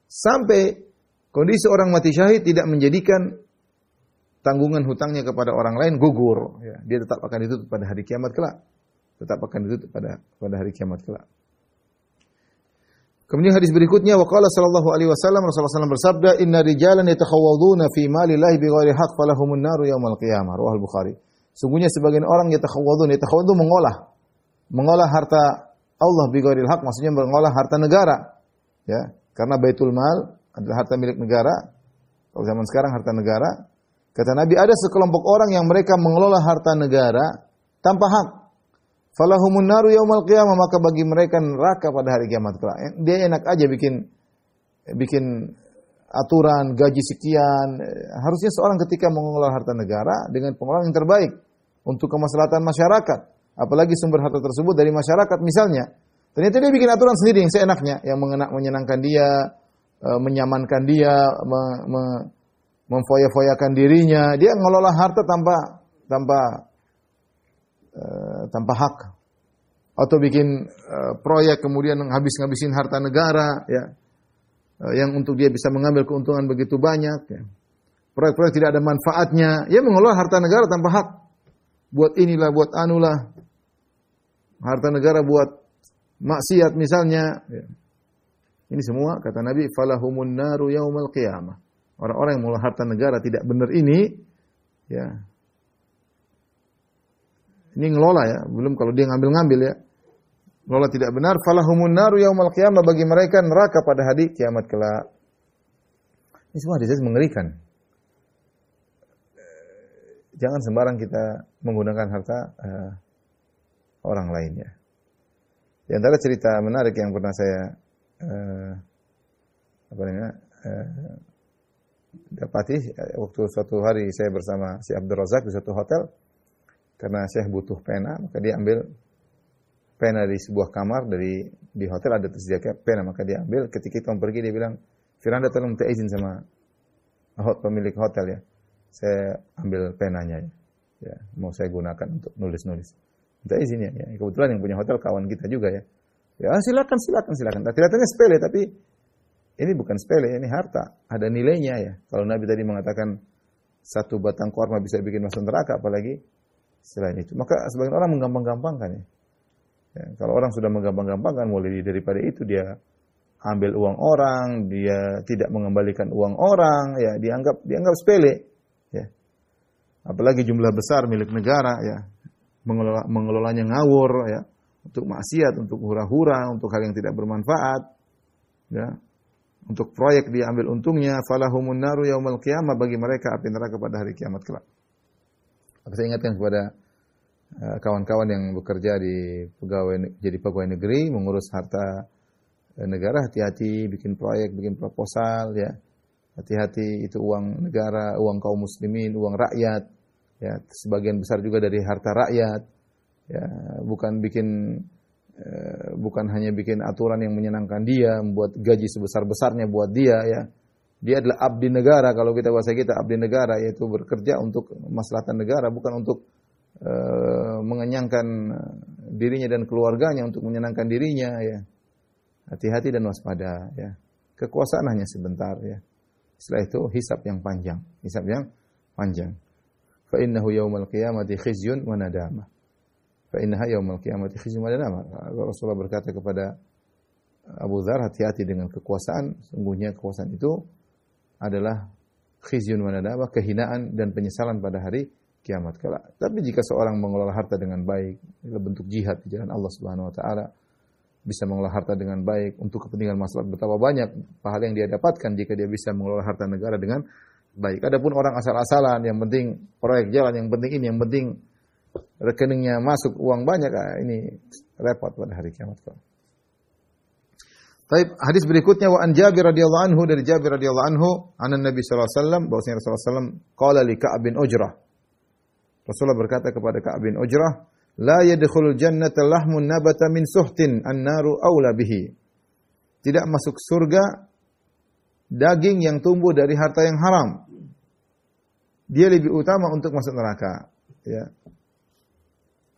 Sampai kondisi orang mati syahid tidak menjadikan tanggungan hutangnya kepada orang lain gugur. Ya, dia tetap akan ditutup pada hari kiamat kelak. Tetap akan ditutup pada hari kiamat kelak. Kemudian hadis berikutnya, waqala sallallahu alaihi wasallam, Rasulullah SAW bersabda, inna rijalan yatakhawwaduna fi malillahi bighairi haqq falahumun naru yaumal qiyamah. Riwayat Bukhari. Sungguhnya sebagian orang yatakhawwadun mengolah harta Allah bighairi haqq, maksudnya mengolah harta negara. Ya, karena Baitul Mal adalah harta milik negara. Kalau zaman sekarang harta negara. Kata Nabi, ada sekelompok orang yang mereka mengelola harta negara tanpa hak. Falahumun naru yaumal qiyamah, maka bagi mereka neraka pada hari kiamat kelak. Dia enak aja bikin aturan gaji sekian. Harusnya seorang ketika mengelola harta negara dengan pengelolaan yang terbaik untuk kemaslahatan masyarakat. Apalagi sumber harta tersebut dari masyarakat misalnya. Ternyata dia bikin aturan sendiri yang seenaknya, yang menyenangkan dia, menyamankan dia, memfoya-foyakan dirinya. Dia mengelola harta tanpa hak. Atau bikin proyek kemudian ngabisin harta negara, ya, yang untuk dia bisa mengambil keuntungan begitu banyak. Ya. Proyek-proyek tidak ada manfaatnya. Dia mengelola harta negara tanpa hak. Buat inilah, buat anulah. Harta negara buat maksiat misalnya. Ya. Ini semua kata Nabi, falahumun naru yaumal qiyamah. Orang-orang yang mengelola harta negara tidak benar ini, ya. Ini ngelola ya, belum kalau dia ngambil-ngambil ya. Ngelola tidak benar, falahumun naru yaumal qiyamah, bagi mereka neraka pada hari kiamat kelak. Ini semua hadis mengerikan. Jangan sembarang kita menggunakan harta orang lain ya. Di antara cerita menarik yang pernah saya dapati waktu suatu hari saya bersama si Abdul Razak di satu hotel, karena Syekh butuh pena, maka dia ambil pena di sebuah kamar di hotel ada tersedia pena, maka dia ambil. Ketika itu pergi dia bilang, "Firanda, tolong minta izin sama pemilik hotel ya. Saya ambil penanya ya. Ya, mau saya gunakan untuk nulis-nulis." Minta izin ya. Kebetulan yang punya hotel kawan kita juga ya. Ya, silakan. Nah, kelihatannya sepele tapi ini bukan sepele, ini harta, ada nilainya ya. Kalau Nabi tadi mengatakan satu batang korma bisa bikin masuk neraka, apalagi selain itu. Maka sebagian orang menggampang-gampangkan ya. Kalau orang sudah menggampang-gampangkan, mulai daripada itu dia ambil uang orang, dia tidak mengembalikan uang orang, ya dianggap sepele. Ya. Apalagi jumlah besar milik negara, ya mengelolanya ngawur, ya untuk maksiat, untuk hura-hura, untuk hal yang tidak bermanfaat, ya. Untuk proyek dia ambil untungnya, falahumun naru yaumal qiyamah, bagi mereka api neraka pada hari kiamat kelak. Saya ingatkan kepada kawan-kawan yang bekerja jadi pegawai negeri, mengurus harta negara, hati-hati bikin proyek, bikin proposal ya. Hati-hati, itu uang negara, uang kaum muslimin, uang rakyat. Ya, sebagian besar juga dari harta rakyat. Ya, bukan hanya bikin aturan yang menyenangkan dia, membuat gaji sebesar-besarnya buat dia ya. Dia adalah abdi negara, kalau bahasa kita abdi negara, yaitu bekerja untuk maslahatan negara, bukan untuk mengenyangkan dirinya dan keluarganya, untuk menyenangkan dirinya ya. Hati-hati dan waspada ya. Kekuasaan hanya sebentar ya. Setelah itu hisab yang panjang. Fa innahu yaumal qiyamati khizyun wa nadamah. Fa innaha yaumal qiyamati khizyun wa nadamah. Rasulullah berkata kepada Abu Dzar, hati-hati dengan kekuasaan. Sungguhnya kekuasaan itu adalah khizyun wa nadamah, kehinaan dan penyesalan pada hari kiamat kelak. Tapi jika seorang mengelola harta dengan baik, adalah bentuk jihad di jalan Allah Subhanahu wa taala, bisa mengelola harta dengan baik untuk kepentingan maslahat, betapa banyak pahala yang dia dapatkan jika dia bisa mengelola harta negara dengan baik. Adapun orang asal-asalan, yang penting proyek jalan, yang penting ini, yang penting rekeningnya masuk uang banyak, ini repot pada hari kiamat. Baik, hadis berikutnya, wa an Jabir radhiyallahu anhu, dari Jabir radhiyallahu anhu, anan Nabi sallallahu alaihi wasallam, bahwasanya Rasulullah sallallahu alaihi wasallam qala li Ka'ab bin Ujrah. Rasulullah berkata kepada Ka'ab bin Ujrah, la yadkhulul jannata lahmun nabata min suhtin, an-naru aula bihi. Tidak masuk surga daging yang tumbuh dari harta yang haram. Dia lebih utama untuk masuk neraka. Ya.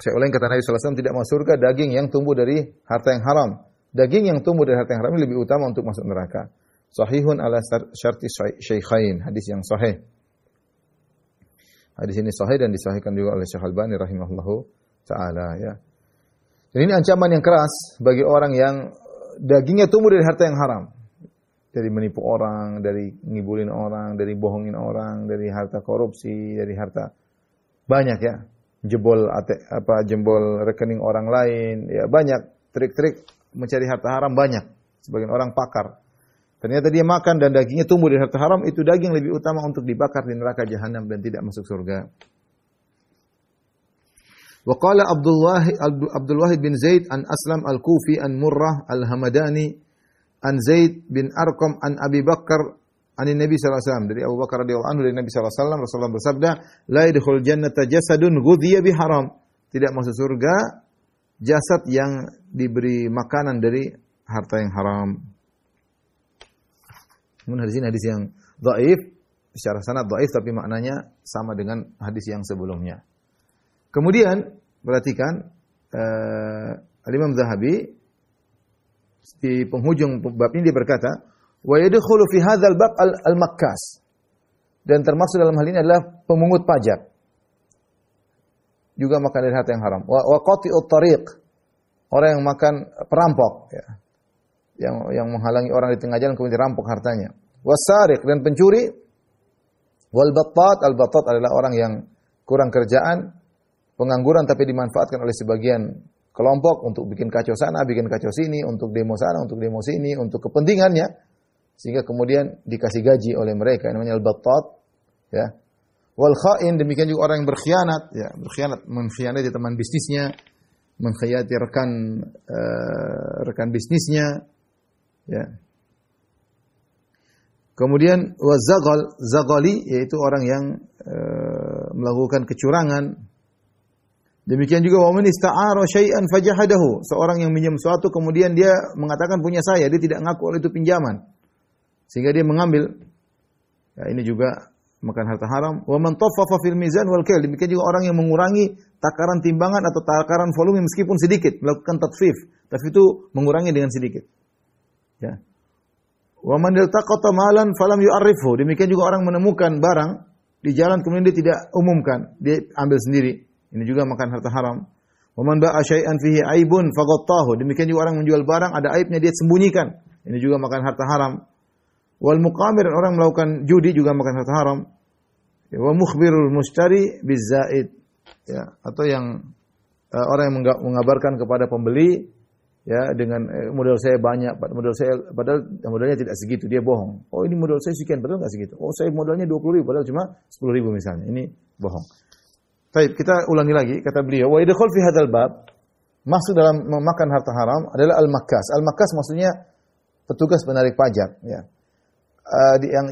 Saya ulangi kata Nabi sallallahu alaihi wasallam, tidak masuk surga daging yang tumbuh dari harta yang haram. Daging yang tumbuh dari harta yang haram lebih utama untuk masuk neraka. Sahihun ala syarti syaikhain, hadis yang sahih. Hadis ini sahih dan disahihkan juga oleh Syekh Al-Albani rahimahullahu ta'ala ya. Dan ini ancaman yang keras bagi orang yang dagingnya tumbuh dari harta yang haram. Dari menipu orang, dari ngibulin orang, dari bohongin orang, dari harta korupsi, dari harta banyak ya. Jebol rekening orang lain, ya banyak trik-trik mencari harta haram banyak. Sebagian orang pakar. Ternyata dia makan dan dagingnya tumbuh dari harta haram, itu daging lebih utama untuk dibakar di neraka jahanam dan tidak masuk surga. Wa qala Abdul Wahid bin Zaid an Aslam al-Kufi an Murrah al-Hamadani an Zaid bin Arqam an Abi Bakar an Nabi sallallahu alaihi wasallam, dari Abu Bakar radhiyallahu anhu dari Nabi sallallahu alaihi wasallam, Rasulullah bersabda, la yadkhul jannata jasadun ghudhiya bi haram. Tidak masuk surga jasad yang diberi makanan dari harta yang haram. Namun hadis ini hadis yang dhaif, secara sanad dhaif, tapi maknanya sama dengan hadis yang sebelumnya. Kemudian perhatikan Imam Zahabi di penghujung bab ini dia berkata, wa yadkhulu fi hadzal bab al-makkas. Dan termasuk dalam hal ini adalah pemungut pajak. Juga makan dari harta yang haram. Wa qati'ut tariq. Orang yang makan perampok ya. Yang menghalangi orang di tengah jalan kemudian dirampok hartanya. Wasariq, dan pencuri. Wal battat, al-battat adalah orang yang kurang kerjaan, pengangguran tapi dimanfaatkan oleh sebagian kelompok untuk bikin kacau sana, bikin kacau sini, untuk demo sana, untuk demo sini, untuk kepentingannya, sehingga kemudian dikasih gaji oleh mereka, namanya al-battat ya. Wal kha'in, demikian juga orang yang berkhianat ya, mengkhianati teman bisnisnya, mengkhianati rekan bisnisnya ya. Kemudian zagali, yaitu orang yang melakukan kecurangan, Demikian juga wa man ista'ara syai'an fajahadahu, seorang yang minjam sesuatu kemudian dia mengatakan punya saya, dia tidak ngaku kalau itu pinjaman. Sehingga dia mengambil. Ya, ini juga makan harta haram. Wa man taffafa fil mizan wal kail, demikian juga orang yang mengurangi takaran timbangan atau takaran volume meskipun sedikit, melakukan tatfif, tapi itu mengurangi dengan sedikit. Ya. Wa man iltaqata malan falam yu'arrifhu, demikian juga orang menemukan barang di jalan kemudian dia tidak umumkan, dia ambil sendiri. Ini juga makan harta haram. Wa man ba'a syai'an fihi aibun faghattahu, demikian juga orang menjual barang ada aibnya dia sembunyikan. Ini juga makan harta haram. Wal muqamir, orang melakukan judi juga makan harta haram. Wa mukhbirul mushtari bizzaid, ya, atau yang orang yang mengabarkan kepada pembeli ya dengan modal saya banyak, modal saya padahal modalnya tidak segitu, dia bohong. Oh, ini modal saya sekian padahal enggak segitu. Oh, saya modalnya 20.000 padahal cuma 10.000 misalnya. Ini bohong. Baik, kita ulangi lagi kata beliau, wa idkhul fi hadzal bab, maksud dalam memakan harta haram adalah al-makkas. Al-makkas maksudnya petugas penarik pajak, ya.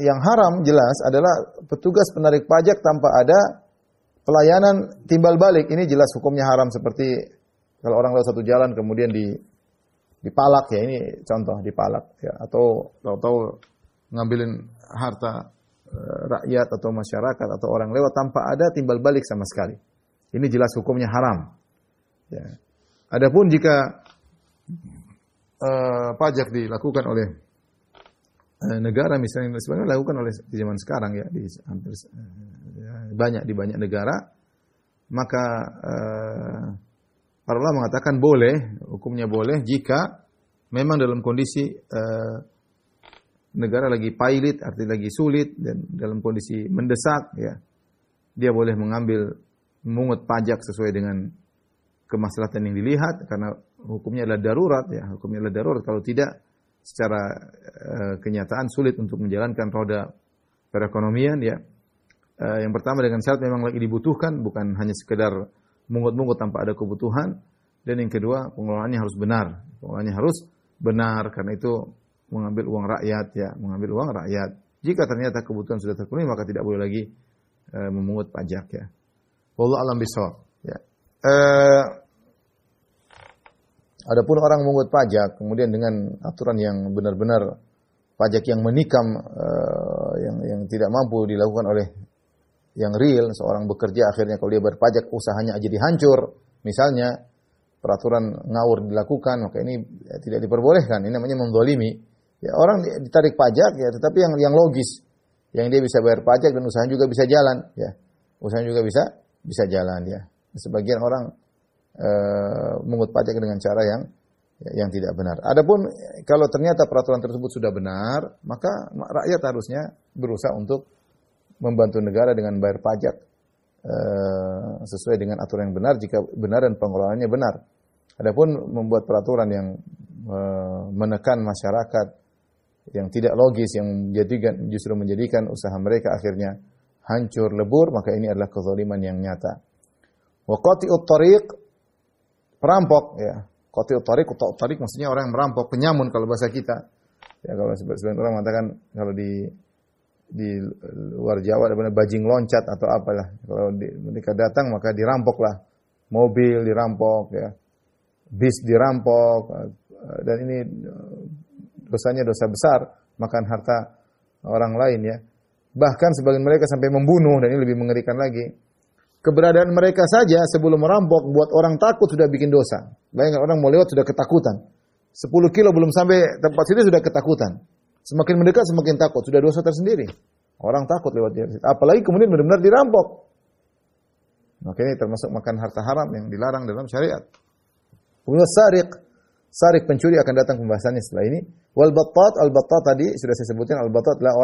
Yang haram jelas adalah petugas penarik pajak tanpa ada pelayanan timbal balik. Ini jelas hukumnya haram, seperti kalau orang lewat satu jalan kemudian dipalak, ya, ini contoh dipalak, ya, atau tahu-tahu ngambilin harta rakyat atau masyarakat atau orang lewat tanpa ada timbal balik sama sekali. Ini jelas hukumnya haram. Ya. Adapun jika pajak dilakukan oleh negara, misalnya sebenarnya dilakukan oleh di zaman sekarang, ya, di hampir di banyak negara, maka para ulama mengatakan boleh, hukumnya boleh jika memang dalam kondisi negara lagi pailit, artinya lagi sulit dan dalam kondisi mendesak, ya, dia boleh memungut pajak sesuai dengan kemaslahatan yang dilihat, karena hukumnya adalah darurat, ya, hukumnya adalah darurat. Kalau tidak, secara kenyataan sulit untuk menjalankan roda perekonomian, ya. Yang pertama dengan syarat memang lagi dibutuhkan, bukan hanya sekedar mungut-mungut tanpa ada kebutuhan. Dan yang kedua, pengelolaannya harus benar. Pengelolaannya harus benar, karena itu mengambil uang rakyat, ya, mengambil uang rakyat. Jika ternyata kebutuhan sudah terpenuhi, maka tidak boleh lagi memungut pajak, ya. Wallahu a'lam bishawab, ya. Adapun orang memungut pajak kemudian dengan aturan yang benar-benar pajak yang menikam, yang tidak mampu dilakukan oleh yang real, seorang bekerja akhirnya kalau dia berpajak usahanya jadi hancur, misalnya peraturan ngawur dilakukan, maka ini tidak diperbolehkan. Ini namanya menzalimi. Ya, orang ditarik pajak, ya, tetapi yang logis, yang dia bisa bayar pajak dan usahanya juga bisa jalan, ya. Usahanya juga bisa jalan, ya. Sebagian orang mengut pajak dengan cara yang tidak benar. Adapun kalau ternyata peraturan tersebut sudah benar, maka rakyat harusnya berusaha untuk membantu negara dengan bayar pajak sesuai dengan aturan yang benar jika benar dan pengelolaannya benar. Adapun membuat peraturan yang menekan masyarakat yang tidak logis, yang justru menjadikan usaha mereka akhirnya hancur lebur, maka ini adalah kezaliman yang nyata. Wa qati'ut thariq, perampok, ya. Qati'ut thariq maksudnya orang yang merampok, penyamun kalau bahasa kita. Ya, kalau sebagian orang mengatakan kalau di luar Jawa ada bajing loncat atau apalah. Kalau mereka datang maka dirampoklah. Mobil dirampok, ya. Bis dirampok, dan ini dosanya dosa besar, makan harta orang lain, ya. Bahkan sebagian mereka sampai membunuh, dan ini lebih mengerikan lagi. Keberadaan mereka saja sebelum merampok buat orang takut sudah bikin dosa. Bayangkan orang mau lewat sudah ketakutan. 10 kilo belum sampai tempat situ sudah ketakutan. Semakin mendekat semakin takut, sudah dosa tersendiri. Orang takut lewat dia. Apalagi kemudian benar-benar dirampok. Maka ini termasuk makan harta haram yang dilarang dalam syariat. Kemudian sarik pencuri akan datang pembahasannya setelah ini. Wal battat tadi sudah saya sebutkan, al battat adalah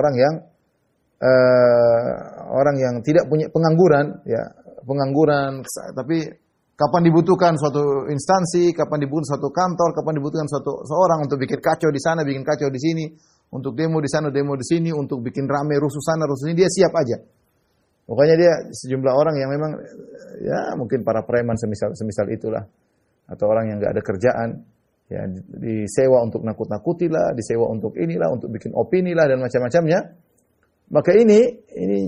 orang yang tidak punya pengangguran, ya. Pengangguran, tapi kapan dibutuhkan suatu instansi, kapan dibutuhkan suatu kantor, kapan dibutuhkan seorang untuk bikin kacau di sana, bikin kacau di sini, untuk demo di sana, demo di sini, untuk bikin rame rusuh sana, rusuh sini, dia siap aja. Pokoknya dia sejumlah orang yang memang, ya, mungkin para preman semisal itulah, atau orang yang nggak ada kerjaan, ya, disewa untuk nakut-nakuti lah, disewa untuk inilah, untuk bikin opini lah, dan macam-macamnya. Maka ini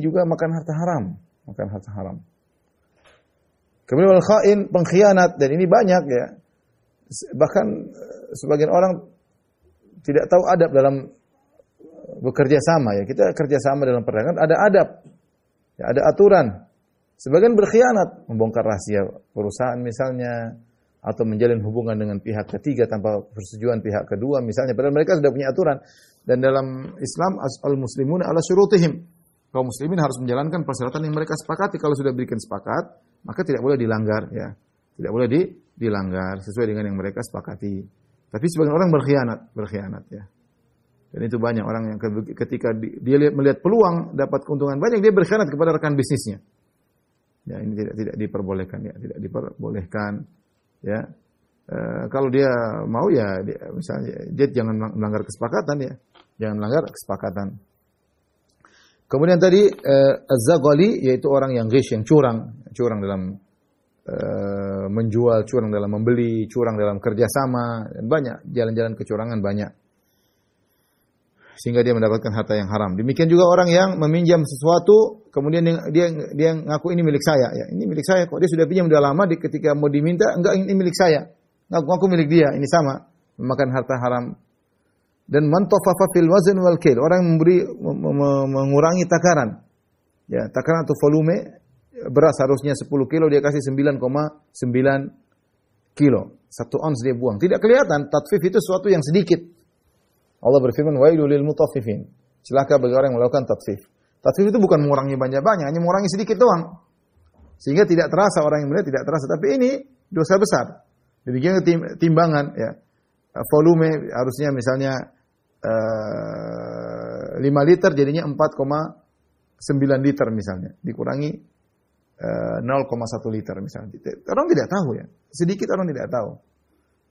juga makan harta haram, makan harta haram. Kemudian wal kha'in, pengkhianat, dan ini banyak ya. Bahkan sebagian orang tidak tahu adab dalam bekerja sama ya. Kita kerja sama dalam perdagangan ada adab. Ya, ada aturan. Sebagian berkhianat, membongkar rahasia perusahaan misalnya, atau menjalin hubungan dengan pihak ketiga tanpa persetujuan pihak kedua misalnya, padahal mereka sudah punya aturan. Dan dalam Islam al-muslimuna ala syurutihim. Kaum muslimin harus menjalankan persyaratan yang mereka sepakati. Kalau sudah berikan sepakat, maka tidak boleh dilanggar ya. Tidak boleh dilanggar sesuai dengan yang mereka sepakati. Tapi sebagian orang berkhianat ya. Dan itu banyak orang yang ketika dia melihat peluang dapat keuntungan banyak, dia berkhianat kepada rekan bisnisnya. Ya, ini tidak diperbolehkan ya, tidak diperbolehkan ya. Kalau dia mau ya misalnya dia jangan melanggar kesepakatan ya. Jangan melanggar kesepakatan. Kemudian tadi az-zaghali yaitu orang yang ghish, yang curang dalam menjual, curang dalam membeli, curang dalam kerjasama, dan banyak jalan-jalan kecurangan banyak. Sehingga dia mendapatkan harta yang haram. Demikian juga orang yang meminjam sesuatu, kemudian dia ngaku ini milik saya. Ya, ini milik saya kok. Dia sudah pinjam sudah lama, ketika mau diminta, enggak ini milik saya. Ngaku milik dia, ini sama. Memakan harta haram. Dan man taffafa fil wazn wal kil, orang yang mengurangi takaran. Ya, takaran atau volume beras harusnya 10 kilo, dia kasih 9,9 kilo. 1 ons dia buang. Tidak kelihatan, tatfif itu sesuatu yang sedikit. Allah berfirman, wailul lil mutaffifin. Celaka bagi orang yang melakukan tatfif. Tatfif itu bukan mengurangi banyak-banyak, hanya mengurangi sedikit doang. Sehingga tidak terasa, orang yang melihat tidak terasa. Tapi ini dosa besar. Demikian timbangan ya. Volume harusnya misalnya 5 liter jadinya 4,9 liter misalnya. Dikurangi 0,1 liter misalnya. Orang tidak tahu ya. Sedikit orang tidak tahu.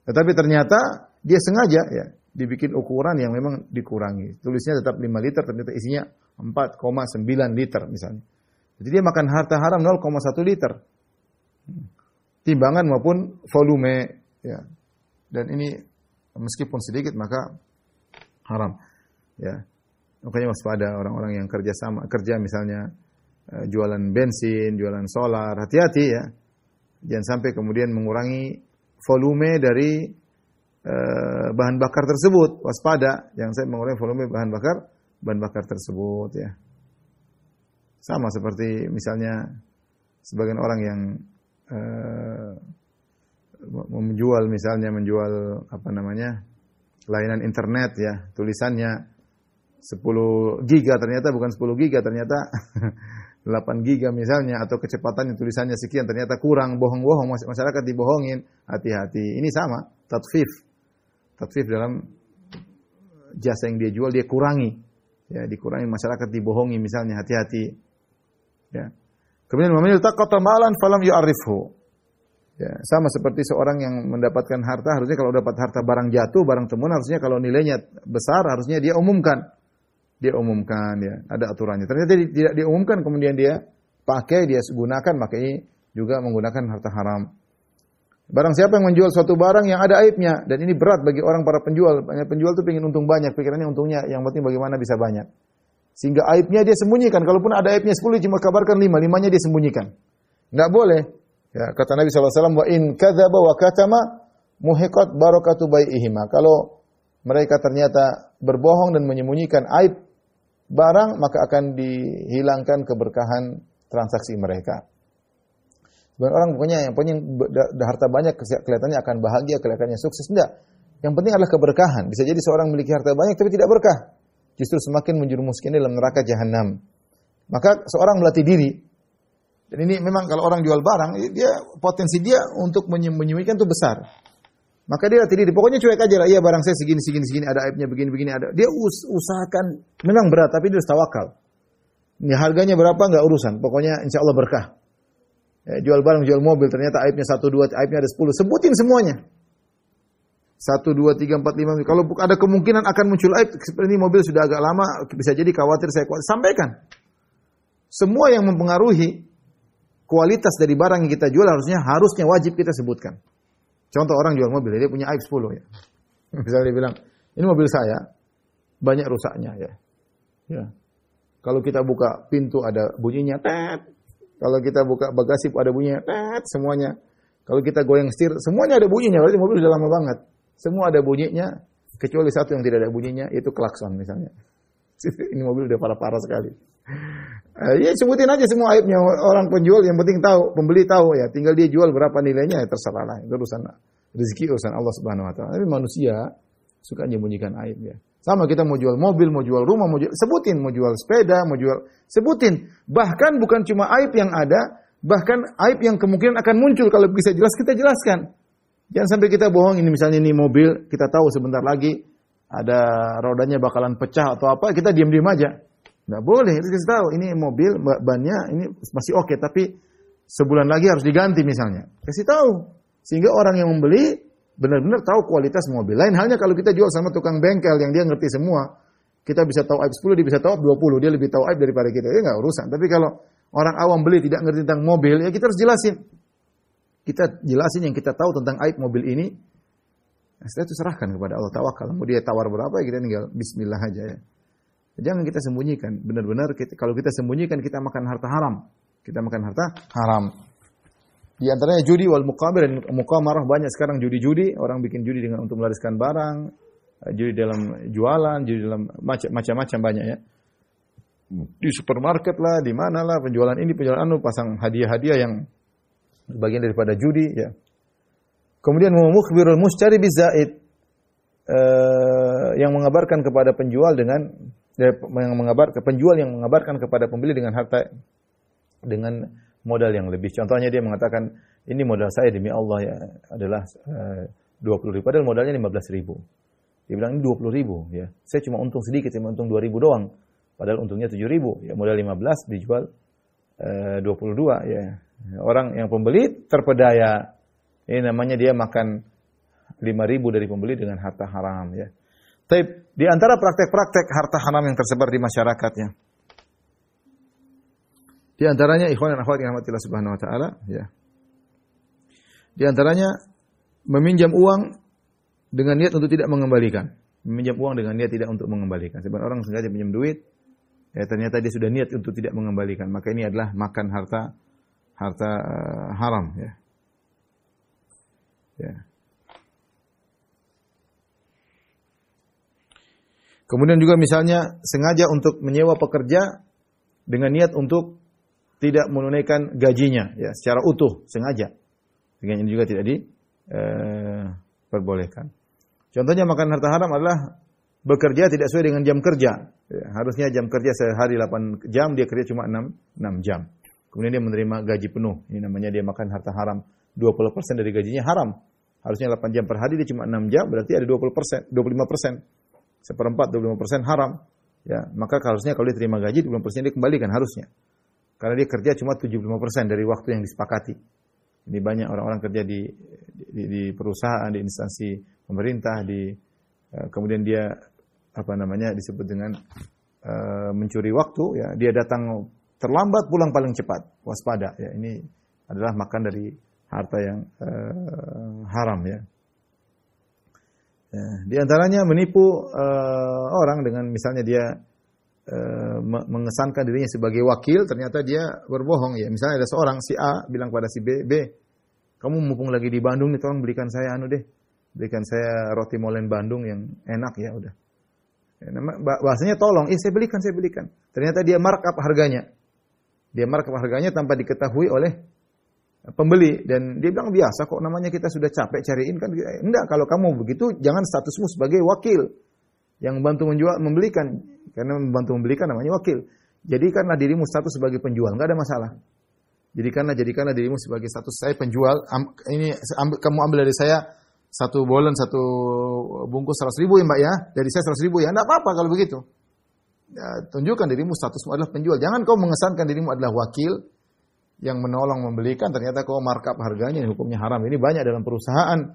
Tetapi ternyata dia sengaja ya. Dibikin ukuran yang memang dikurangi. Tulisnya tetap 5 liter, ternyata isinya 4,9 liter misalnya. Jadi dia makan harta haram 0,1 liter. Timbangan maupun volume. Ya. Dan ini meskipun sedikit maka haram. Ya. Makanya waspada orang-orang yang kerja misalnya jualan bensin, jualan solar. Hati-hati ya. Jangan sampai kemudian mengurangi volume dari bahan bakar tersebut, waspada, jangan sampai mengurangi volume bahan bakar tersebut ya. Sama seperti misalnya sebagian orang yang menjual layanan internet ya, tulisannya 10 giga ternyata bukan 10 giga, ternyata 8 giga misalnya, atau kecepatannya tulisannya sekian ternyata kurang, bohong-bohong, masyarakat dibohongin. Hati-hati. Ini sama, tatfif dalam jasa yang dia jual dia kurangi. Ya, dikurangi, masyarakat dibohongi misalnya, hati-hati. Ya. Kemudian man iltaqata malan falam yu'arifhu. Ya, sama seperti seorang yang mendapatkan harta, harusnya kalau dapat harta barang jatuh, barang temuan, harusnya kalau nilainya besar harusnya dia umumkan. Dia umumkan ya, ada aturannya. Ternyata tidak diumumkan, kemudian dia pakai, dia gunakan, maka ini juga menggunakan harta haram. Barang siapa yang menjual suatu barang yang ada aibnya, dan ini berat bagi orang para penjual. Banyak penjual tuh pengen untung banyak, pikirannya untungnya yang penting bagaimana bisa banyak. Sehingga aibnya dia sembunyikan. Kalaupun ada aibnya 10, cuma kabarkan 5-nya dia sembunyikan. Enggak boleh. Ya, kata Nabi SAW, wa in kadzaba wa katama muhiqat barakatu bai'ihima. Kalau mereka ternyata berbohong dan menyembunyikan aib barang, maka akan dihilangkan keberkahan transaksi mereka. Sebenarnya orang yang punya harta banyak kelihatannya akan bahagia, kelihatannya sukses. Tidak. Yang penting adalah keberkahan. Bisa jadi seorang memiliki harta banyak tapi tidak berkah. Justru semakin menjerumuskan dalam neraka jahanam. Maka seorang melatih diri. Dan ini memang kalau orang jual barang, potensi dia untuk menyembunyikan itu besar. Maka dia latih diri. Pokoknya cuek aja lah. Iya, barang saya segini, ada aibnya begini, ada. Dia usahakan, memang berat tapi dia harus tawakal. Ini harganya berapa enggak urusan. Pokoknya insya Allah berkah. Ya, jual barang, jual mobil, ternyata aibnya 1, 2, aibnya ada 10. Sebutin semuanya. 1, 2, 3, 4, 5. Kalau ada kemungkinan akan muncul aib, seperti ini mobil sudah agak lama, bisa jadi khawatir saya kuat. Sampaikan. Semua yang mempengaruhi kualitas dari barang yang kita jual harusnya wajib kita sebutkan. Contoh orang jual mobil, dia punya aib 10 ya. Misalnya dia bilang, ini mobil saya, banyak rusaknya ya. Ya. Kalau kita buka pintu ada bunyinya, tet. Kalau kita buka bagasi ada bunyinya, semuanya. Kalau kita goyang setir, semuanya ada bunyinya. Berarti mobil sudah lama banget. Semua ada bunyinya, kecuali satu yang tidak ada bunyinya, itu klakson misalnya. Ini mobil udah parah-parah sekali. Ya sebutin aja semua aibnya orang penjual, yang penting tahu, pembeli tahu ya. Tinggal dia jual berapa nilainya ya terserah lah. Itu urusan rezeki, urusan Allah Subhanahu wa taala. Tapi manusia suka menyembunyikan aib ya. Sama kita mau jual mobil, mau jual rumah, sebutin, mau jual sepeda, mau jual, sebutin. Bahkan bukan cuma aib yang ada, bahkan aib yang kemungkinan akan muncul kalau bisa jelas kita jelaskan. Jangan sampai kita bohong, ini misalnya ini mobil, kita tahu sebentar lagi ada rodanya bakalan pecah atau apa, kita diam-diam aja. Nggak boleh, kita kasih tahu, ini mobil, bannya ini masih oke, tapi sebulan lagi harus diganti misalnya. Kasih tahu, sehingga orang yang membeli benar-benar tahu kualitas mobil. Lain halnya kalau kita jual sama tukang bengkel yang dia ngerti semua. Kita bisa tahu aib 10, dia bisa tahu aib 20. Dia lebih tahu aib daripada kita. Ya nggak urusan. Tapi kalau orang awam beli tidak ngerti tentang mobil, ya kita harus jelasin. Kita jelasin yang kita tahu tentang aib mobil ini. Nah, setelah itu serahkan kepada Allah. Tawakal. Mau dia tawar berapa, ya kita tinggal bismillah aja ya. Jangan kita sembunyikan. Benar-benar kalau kita sembunyikan, kita makan harta haram. Kita makan harta haram. Di antaranya judi wal muqamir dan muqamarah, banyak sekarang judi-judi, orang bikin judi dengan untuk melariskan barang, judi dalam jualan, judi dalam macam-macam banyak ya. Di supermarket lah, di mana lah penjualan ini, penjualan anu, pasang hadiah-hadiah yang bagian daripada judi ya. Kemudian mukhbirul mushtari bizaid, yang mengabarkan kepada penjual dengan penjual yang mengabarkan kepada pembeli dengan harta dengan modal yang lebih. Contohnya dia mengatakan, ini modal saya demi Allah ya adalah 20.000, padahal modalnya 15.000. Dia bilang ini 20.000 ya. Saya cuma untung sedikit, cuma untung 2.000 doang. Padahal untungnya 7.000. Ya, modal 15 dijual 22 ya. Orang yang pembeli terpedaya. Ini namanya dia makan 5.000 dari pembeli dengan harta haram ya. Tapi di antara praktek-praktek harta haram yang tersebar di masyarakatnya, di antaranya ikhwan dan akhwat yang rahmatillah subhanahu wa ta'ala ya. Di antaranya meminjam uang dengan niat untuk tidak mengembalikan. Meminjam uang dengan niat tidak untuk mengembalikan. Sebenarnya orang sengaja pinjam duit, ya ternyata dia sudah niat untuk tidak mengembalikan. Maka ini adalah makan harta haram ya. Ya. Kemudian juga misalnya sengaja untuk menyewa pekerja dengan niat untuk tidak menunaikan gajinya ya secara utuh, sengaja. Dengan ini juga tidak diperbolehkan. Contohnya makan harta haram adalah bekerja tidak sesuai dengan jam kerja. Ya, harusnya jam kerja sehari 8 jam, dia kerja cuma 6 jam. Kemudian dia menerima gaji penuh. Ini namanya dia makan harta haram. 20% dari gajinya haram. Harusnya 8 jam per hari, dia cuma 6 jam, berarti ada 20%, 25%. Seperempat, 25% haram. Ya, maka harusnya kalau dia terima gaji, 20% dia kembalikan harusnya. Karena dia kerja cuma 75% dari waktu yang disepakati. Ini banyak orang-orang kerja di perusahaan, di instansi pemerintah, kemudian dia disebut dengan mencuri waktu. Ya, dia datang terlambat, pulang paling cepat. Waspada. Ya, ini adalah makan dari harta yang haram. Ya. Ya, di antaranya menipu orang dengan misalnya dia mengesankan dirinya sebagai wakil, ternyata dia berbohong ya. Misalnya ada seorang si A bilang pada si B, kamu mumpung lagi di Bandung nih, tolong belikan saya belikan saya roti molen Bandung yang enak ya udah. Ya, bahasanya tolong, saya belikan. Ternyata dia markup harganya. Dia markup harganya tanpa diketahui oleh pembeli dan dia bilang biasa kok, namanya kita sudah capek cariin kan. Enggak, kalau kamu begitu jangan statusmu sebagai wakil yang membantu membelikan. Karena membantu membelikan namanya wakil. Jadikanlah dirimu status sebagai penjual, enggak ada masalah. Jadikanlah dirimu sebagai status saya penjual. Kamu ambil dari saya satu bolen, satu bungkus 100.000 ya Mbak ya. Dari saya 100.000 ya. Enggak apa-apa kalau begitu. Ya, tunjukkan dirimu statusmu adalah penjual. Jangan kau mengesankan dirimu adalah wakil yang menolong membelikan, ternyata kau markup harganya, hukumnya haram. Ini banyak dalam perusahaan.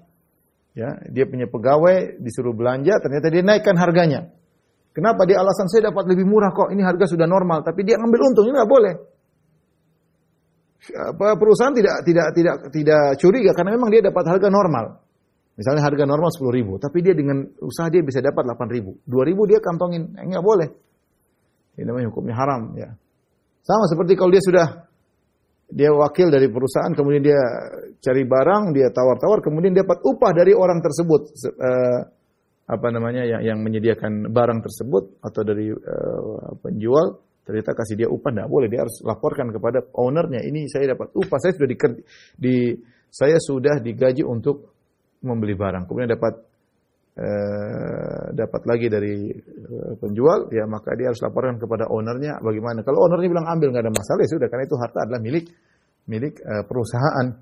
Ya, dia punya pegawai disuruh belanja, ternyata dia naikkan harganya. Kenapa? Dia alasan saya dapat lebih murah kok, ini harga sudah normal, tapi dia ngambil untung, ini nggak boleh. Perusahaan tidak curiga karena memang dia dapat harga normal. Misalnya harga normal 10.000, tapi dia dengan usaha dia bisa dapat 8.000, 2.000 dia kantongin, nggak boleh. Ini namanya hukumnya haram. Ya. Sama seperti kalau dia sudah dia wakil dari perusahaan, kemudian dia cari barang, dia tawar-tawar, kemudian dapat upah dari orang tersebut, yang menyediakan barang tersebut atau dari penjual, ternyata kasih dia upah, tidak boleh, dia harus laporkan kepada ownernya, ini saya dapat upah, saya sudah digaji untuk membeli barang, kemudian dapat lagi dari penjual, ya maka dia harus laporkan kepada ownernya bagaimana. Kalau ownernya bilang ambil nggak ada masalah, ya sudah, karena itu harta adalah milik perusahaan.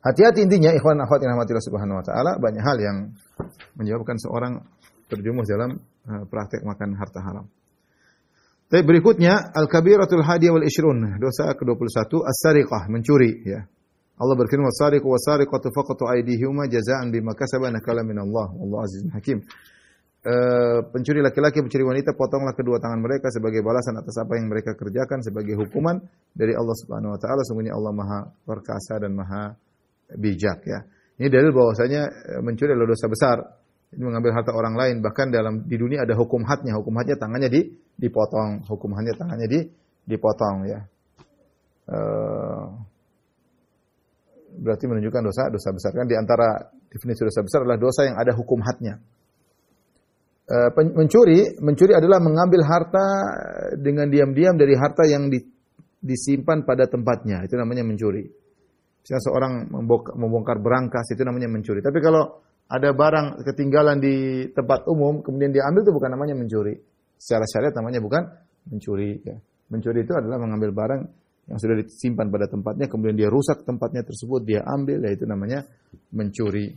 Hati-hati intinya, ikhwan akhwat yang rahmatillah subhanahu wa ta'ala, banyak hal yang menyebabkan seorang terjumus dalam praktek makan harta haram. Tapi berikutnya al-kabiratul hadiyah wal ishrun, dosa ke-21 as-sariqah, mencuri, ya. Allah berfirman, "Was-sariqu was-sariqatu faqatu aydihima jazaa'an bima kasaba nakalan min Allah, wallahu azizun hakim." Pencuri laki-laki, pencuri wanita, potonglah kedua tangan mereka sebagai balasan atas apa yang mereka kerjakan sebagai hukuman dari Allah Subhanahu wa taala. Sungguhnya Allah Maha perkasa dan Maha bijak, ya. Ini dalil bahwasanya mencuri adalah dosa besar. Ini mengambil harta orang lain, bahkan di dunia ada hukum hadnya. Hukum hadnya tangannya dipotong, hukum hadnya tangannya dipotong, ya. Berarti menunjukkan dosa besar. Kan di antara definisi dosa besar adalah dosa yang ada hukum hadnya. Mencuri adalah mengambil harta dengan diam-diam dari harta yang disimpan pada tempatnya. Itu namanya mencuri. Misalnya seorang membongkar berangkas, itu namanya mencuri. Tapi kalau ada barang ketinggalan di tempat umum, kemudian diambil, itu bukan namanya mencuri. Secara syariat namanya bukan mencuri, ya. Mencuri itu adalah mengambil barang yang sudah disimpan pada tempatnya, kemudian dia rusak tempatnya tersebut, dia ambil, yaitu namanya mencuri.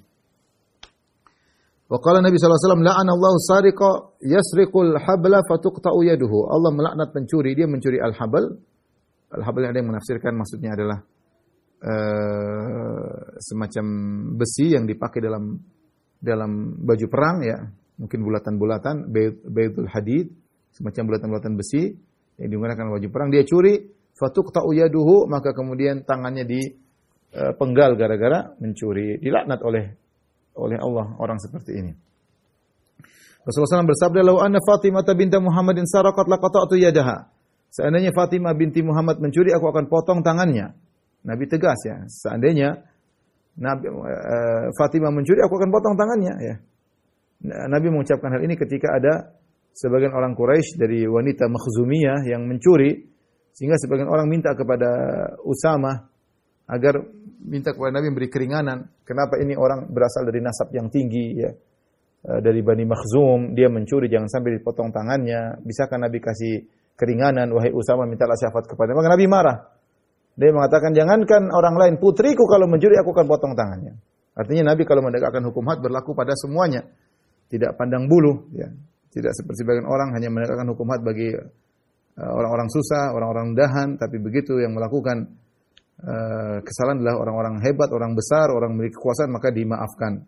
Wa qala Nabi sallallahu alaihi wasallam, la'ana Allahu sariqa yasriqul habla fatuqta'u yaduhu. Allah melaknat pencuri, dia mencuri al-habl. Al-habl yang ada yang menafsirkan maksudnya adalah semacam besi yang dipakai dalam baju perang, ya. Mungkin bulatan-bulatan, baydul hadid, semacam bulatan-bulatan besi yang digunakan baju perang, dia curi. Fatuqta'u yaduhu, maka kemudian tangannya dipenggal gara-gara mencuri. Dilaknat oleh Allah orang seperti ini. Rasulullah SAW bersabda, "Lau anna Fatimah binta Muhammadin saraqat laqata'tu yadaha." Seandainya Fatimah binti Muhammad mencuri, aku akan potong tangannya. Nabi tegas, ya. Seandainya Fatimah mencuri, aku akan potong tangannya, ya. Nabi mengucapkan hal ini ketika ada sebagian orang Quraisy dari wanita Makhzumiyah yang mencuri, sehingga sebagian orang minta kepada Usamah agar minta kepada Nabi memberi keringanan. Kenapa ini orang berasal dari nasab yang tinggi, ya, dari Bani Makhzum, dia mencuri, jangan sampai dipotong tangannya. Bisakah Nabi kasih keringanan? Wahai Usamah, mintalah syafaat kepada Nabi. Maka Nabi marah. Dia mengatakan, jangankan orang lain, putriku kalau mencuri aku akan potong tangannya. Artinya Nabi kalau menegakkan hukum had berlaku pada semuanya, tidak pandang bulu, ya. Tidak seperti sebagian orang hanya menegakkan hukum had bagi orang-orang susah, orang-orang rendahan, tapi begitu yang melakukan kesalahan adalah orang-orang hebat, orang besar, orang memiliki kekuasaan, maka dimaafkan.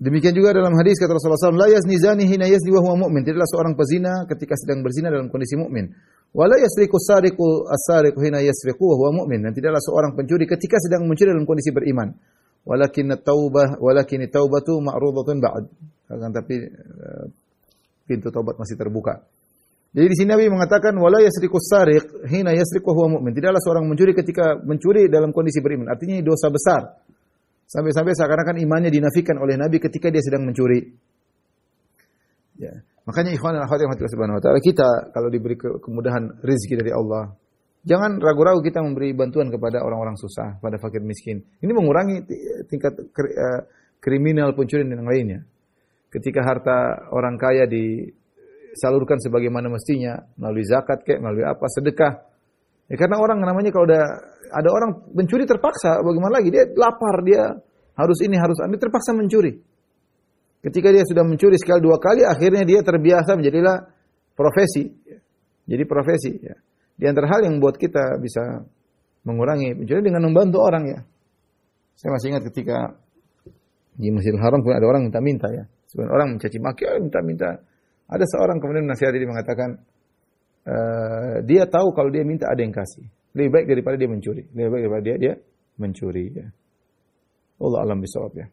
Demikian juga dalam hadis kata Rasulullah SAW, la yazni zani hina yazni wa huwa mu'min. Tidaklah seorang pezina ketika sedang berzina dalam kondisi mukmin. Wa la yasriqu sariqu as-sariqu hina yasriqu wa huwa mu'min. Dan tidaklah seorang pencuri ketika sedang mencuri dalam kondisi beriman. Walakin at-taubatu ma'rudatun ba'd. Akan tapi pintu taubat masih terbuka. Jadi di sini Nabi mengatakan wala yasriqus sariq hina yasriqu huwa mu'min. Tidaklah seorang mencuri ketika mencuri dalam kondisi beriman. Artinya ini dosa besar. Sampai-sampai seakan-akan imannya dinafikan oleh Nabi ketika dia sedang mencuri. Ya. Makanya ikhwan dan akhwat yang dirahmati Allah Subhanahu wa taala, kita kalau diberi kemudahan rezeki dari Allah, jangan ragu-ragu kita memberi bantuan kepada orang-orang susah, pada fakir miskin. Ini mengurangi tingkat kriminal, pencurian dan yang lainnya. Ketika harta orang kaya disalurkan sebagaimana mestinya, melalui zakat kayak melalui apa, sedekah. Ya, karena orang namanya kalau ada orang mencuri terpaksa, bagaimana lagi? Dia lapar, dia harus ini, harus ini, terpaksa mencuri. Ketika dia sudah mencuri sekali dua kali, akhirnya dia terbiasa menjadilah profesi. Jadi profesi. Ya. Di antara hal yang membuat kita bisa mengurangi pencuri dengan membantu orang, ya. Saya masih ingat ketika di Masjidil Haram pun ada orang minta-minta, ya. Sebenarnya orang mencaci maki, minta-minta. Ada seorang kemudian nasihat dia mengatakan, dia tahu kalau dia minta ada yang kasih. Lebih baik daripada dia mencuri. Lebih baik daripada dia mencuri, ya. Allah alam bisawab, ya.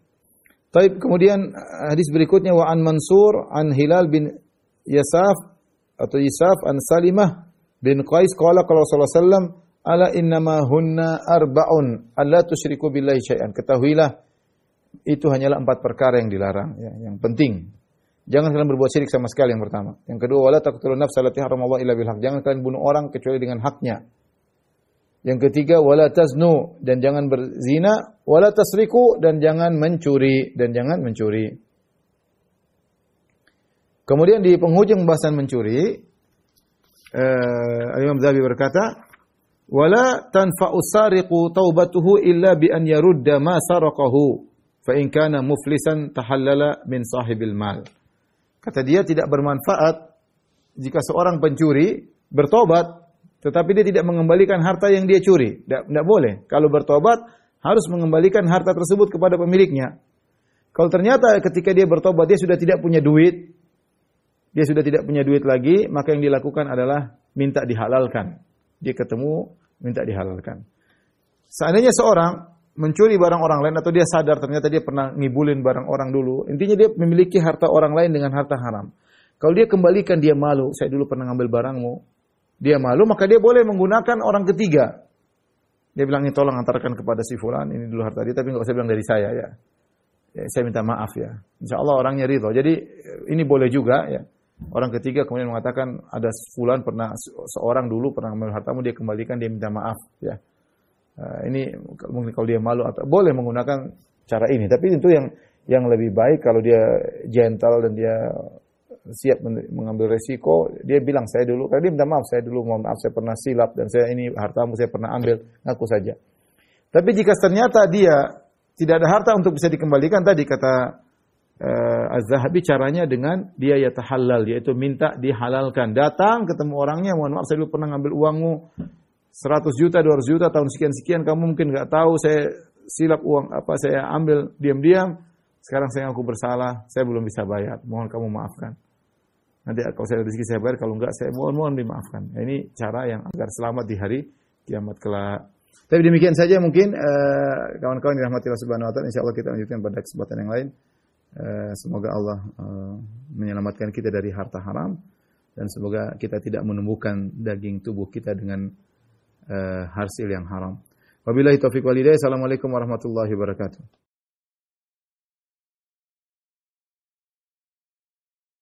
Taib, kemudian hadis berikutnya wa an Mansur an Hilal bin Yasaf atau Yisaf an Salimah bin Qais qala qala Rasulullah sallam ala innama hunna arba'un alla tusyriku billahi syai'an. Ketahuilah itu hanyalah 4 perkara yang dilarang ya, yang penting. Jangan kalian berbuat syirik sama sekali yang pertama. Yang kedua, wala taqtulun nafsa allati haramallahu illa bil haq. Jangan kalian bunuh orang kecuali dengan haknya. Yang ketiga, wala taznu, dan jangan berzina, wala tasriku, dan jangan mencuri, Kemudian di penghujung pembahasan mencuri, Imam Zahabi berkata, wala tanfa'u sariqu taubatuhu illa bi an yarudda ma saraqahu fa in kana muflisan tahallala min sahibil mal. Kata dia tidak bermanfaat jika seorang pencuri bertobat tetapi dia tidak mengembalikan harta yang dia curi. Tidak boleh. Kalau bertobat harus mengembalikan harta tersebut kepada pemiliknya. Kalau ternyata ketika dia bertobat dia sudah tidak punya duit, lagi, maka yang dilakukan adalah minta dihalalkan. Dia ketemu minta dihalalkan. Seandainya seorang mencuri barang orang lain atau dia sadar ternyata dia pernah ngibulin barang orang dulu, intinya dia memiliki harta orang lain dengan harta haram. Kalau dia kembalikan dia malu, saya dulu pernah ngambil barangmu. Dia malu, maka dia boleh menggunakan orang ketiga. Dia bilang, ini tolong antarkan kepada si fulan, ini dulu harta dia, tapi enggak usah bilang dari saya ya. Saya minta maaf ya. Insyaallah orangnya ridho. Jadi ini boleh juga ya. Orang ketiga kemudian mengatakan ada fulan pernah seorang dulu pernah ngambil hartamu, dia kembalikan, dia minta maaf ya. Ini mungkin kalau dia malu atau boleh menggunakan cara ini, tapi itu yang lebih baik kalau dia gentle dan dia siap mengambil resiko, dia bilang saya dulu, karena dia minta maaf, saya dulu mohon maaf saya pernah silap dan saya ini hartamu saya pernah ambil, ngaku saja. Tapi jika ternyata dia tidak ada harta untuk bisa dikembalikan, tadi kata Az-Zahabi caranya dengan dia yatahallal, yaitu minta dihalalkan. Datang ketemu orangnya, mohon maaf saya dulu pernah ngambil uangmu 100 juta, 200 juta, tahun sekian-sekian, kamu mungkin enggak tahu, saya silap uang apa, saya ambil diam-diam, sekarang saya ngaku bersalah, saya belum bisa bayar, mohon kamu maafkan. Nanti kalau saya ada rezeki saya bayar, kalau enggak saya mohon dimaafkan. Nah, ini cara yang agar selamat di hari kiamat kelak. Tapi demikian saja mungkin kawan-kawan dirahmati Allah Subhanahu wa taala, insyaallah kita lanjutkan pada kesempatan yang lain. Semoga Allah menyelamatkan kita dari harta haram dan semoga kita tidak menumbuhkan daging tubuh kita dengan hasil yang haram. Wabillahi taufiq wal hidayah. Assalamualaikum warahmatullahi wabarakatuh.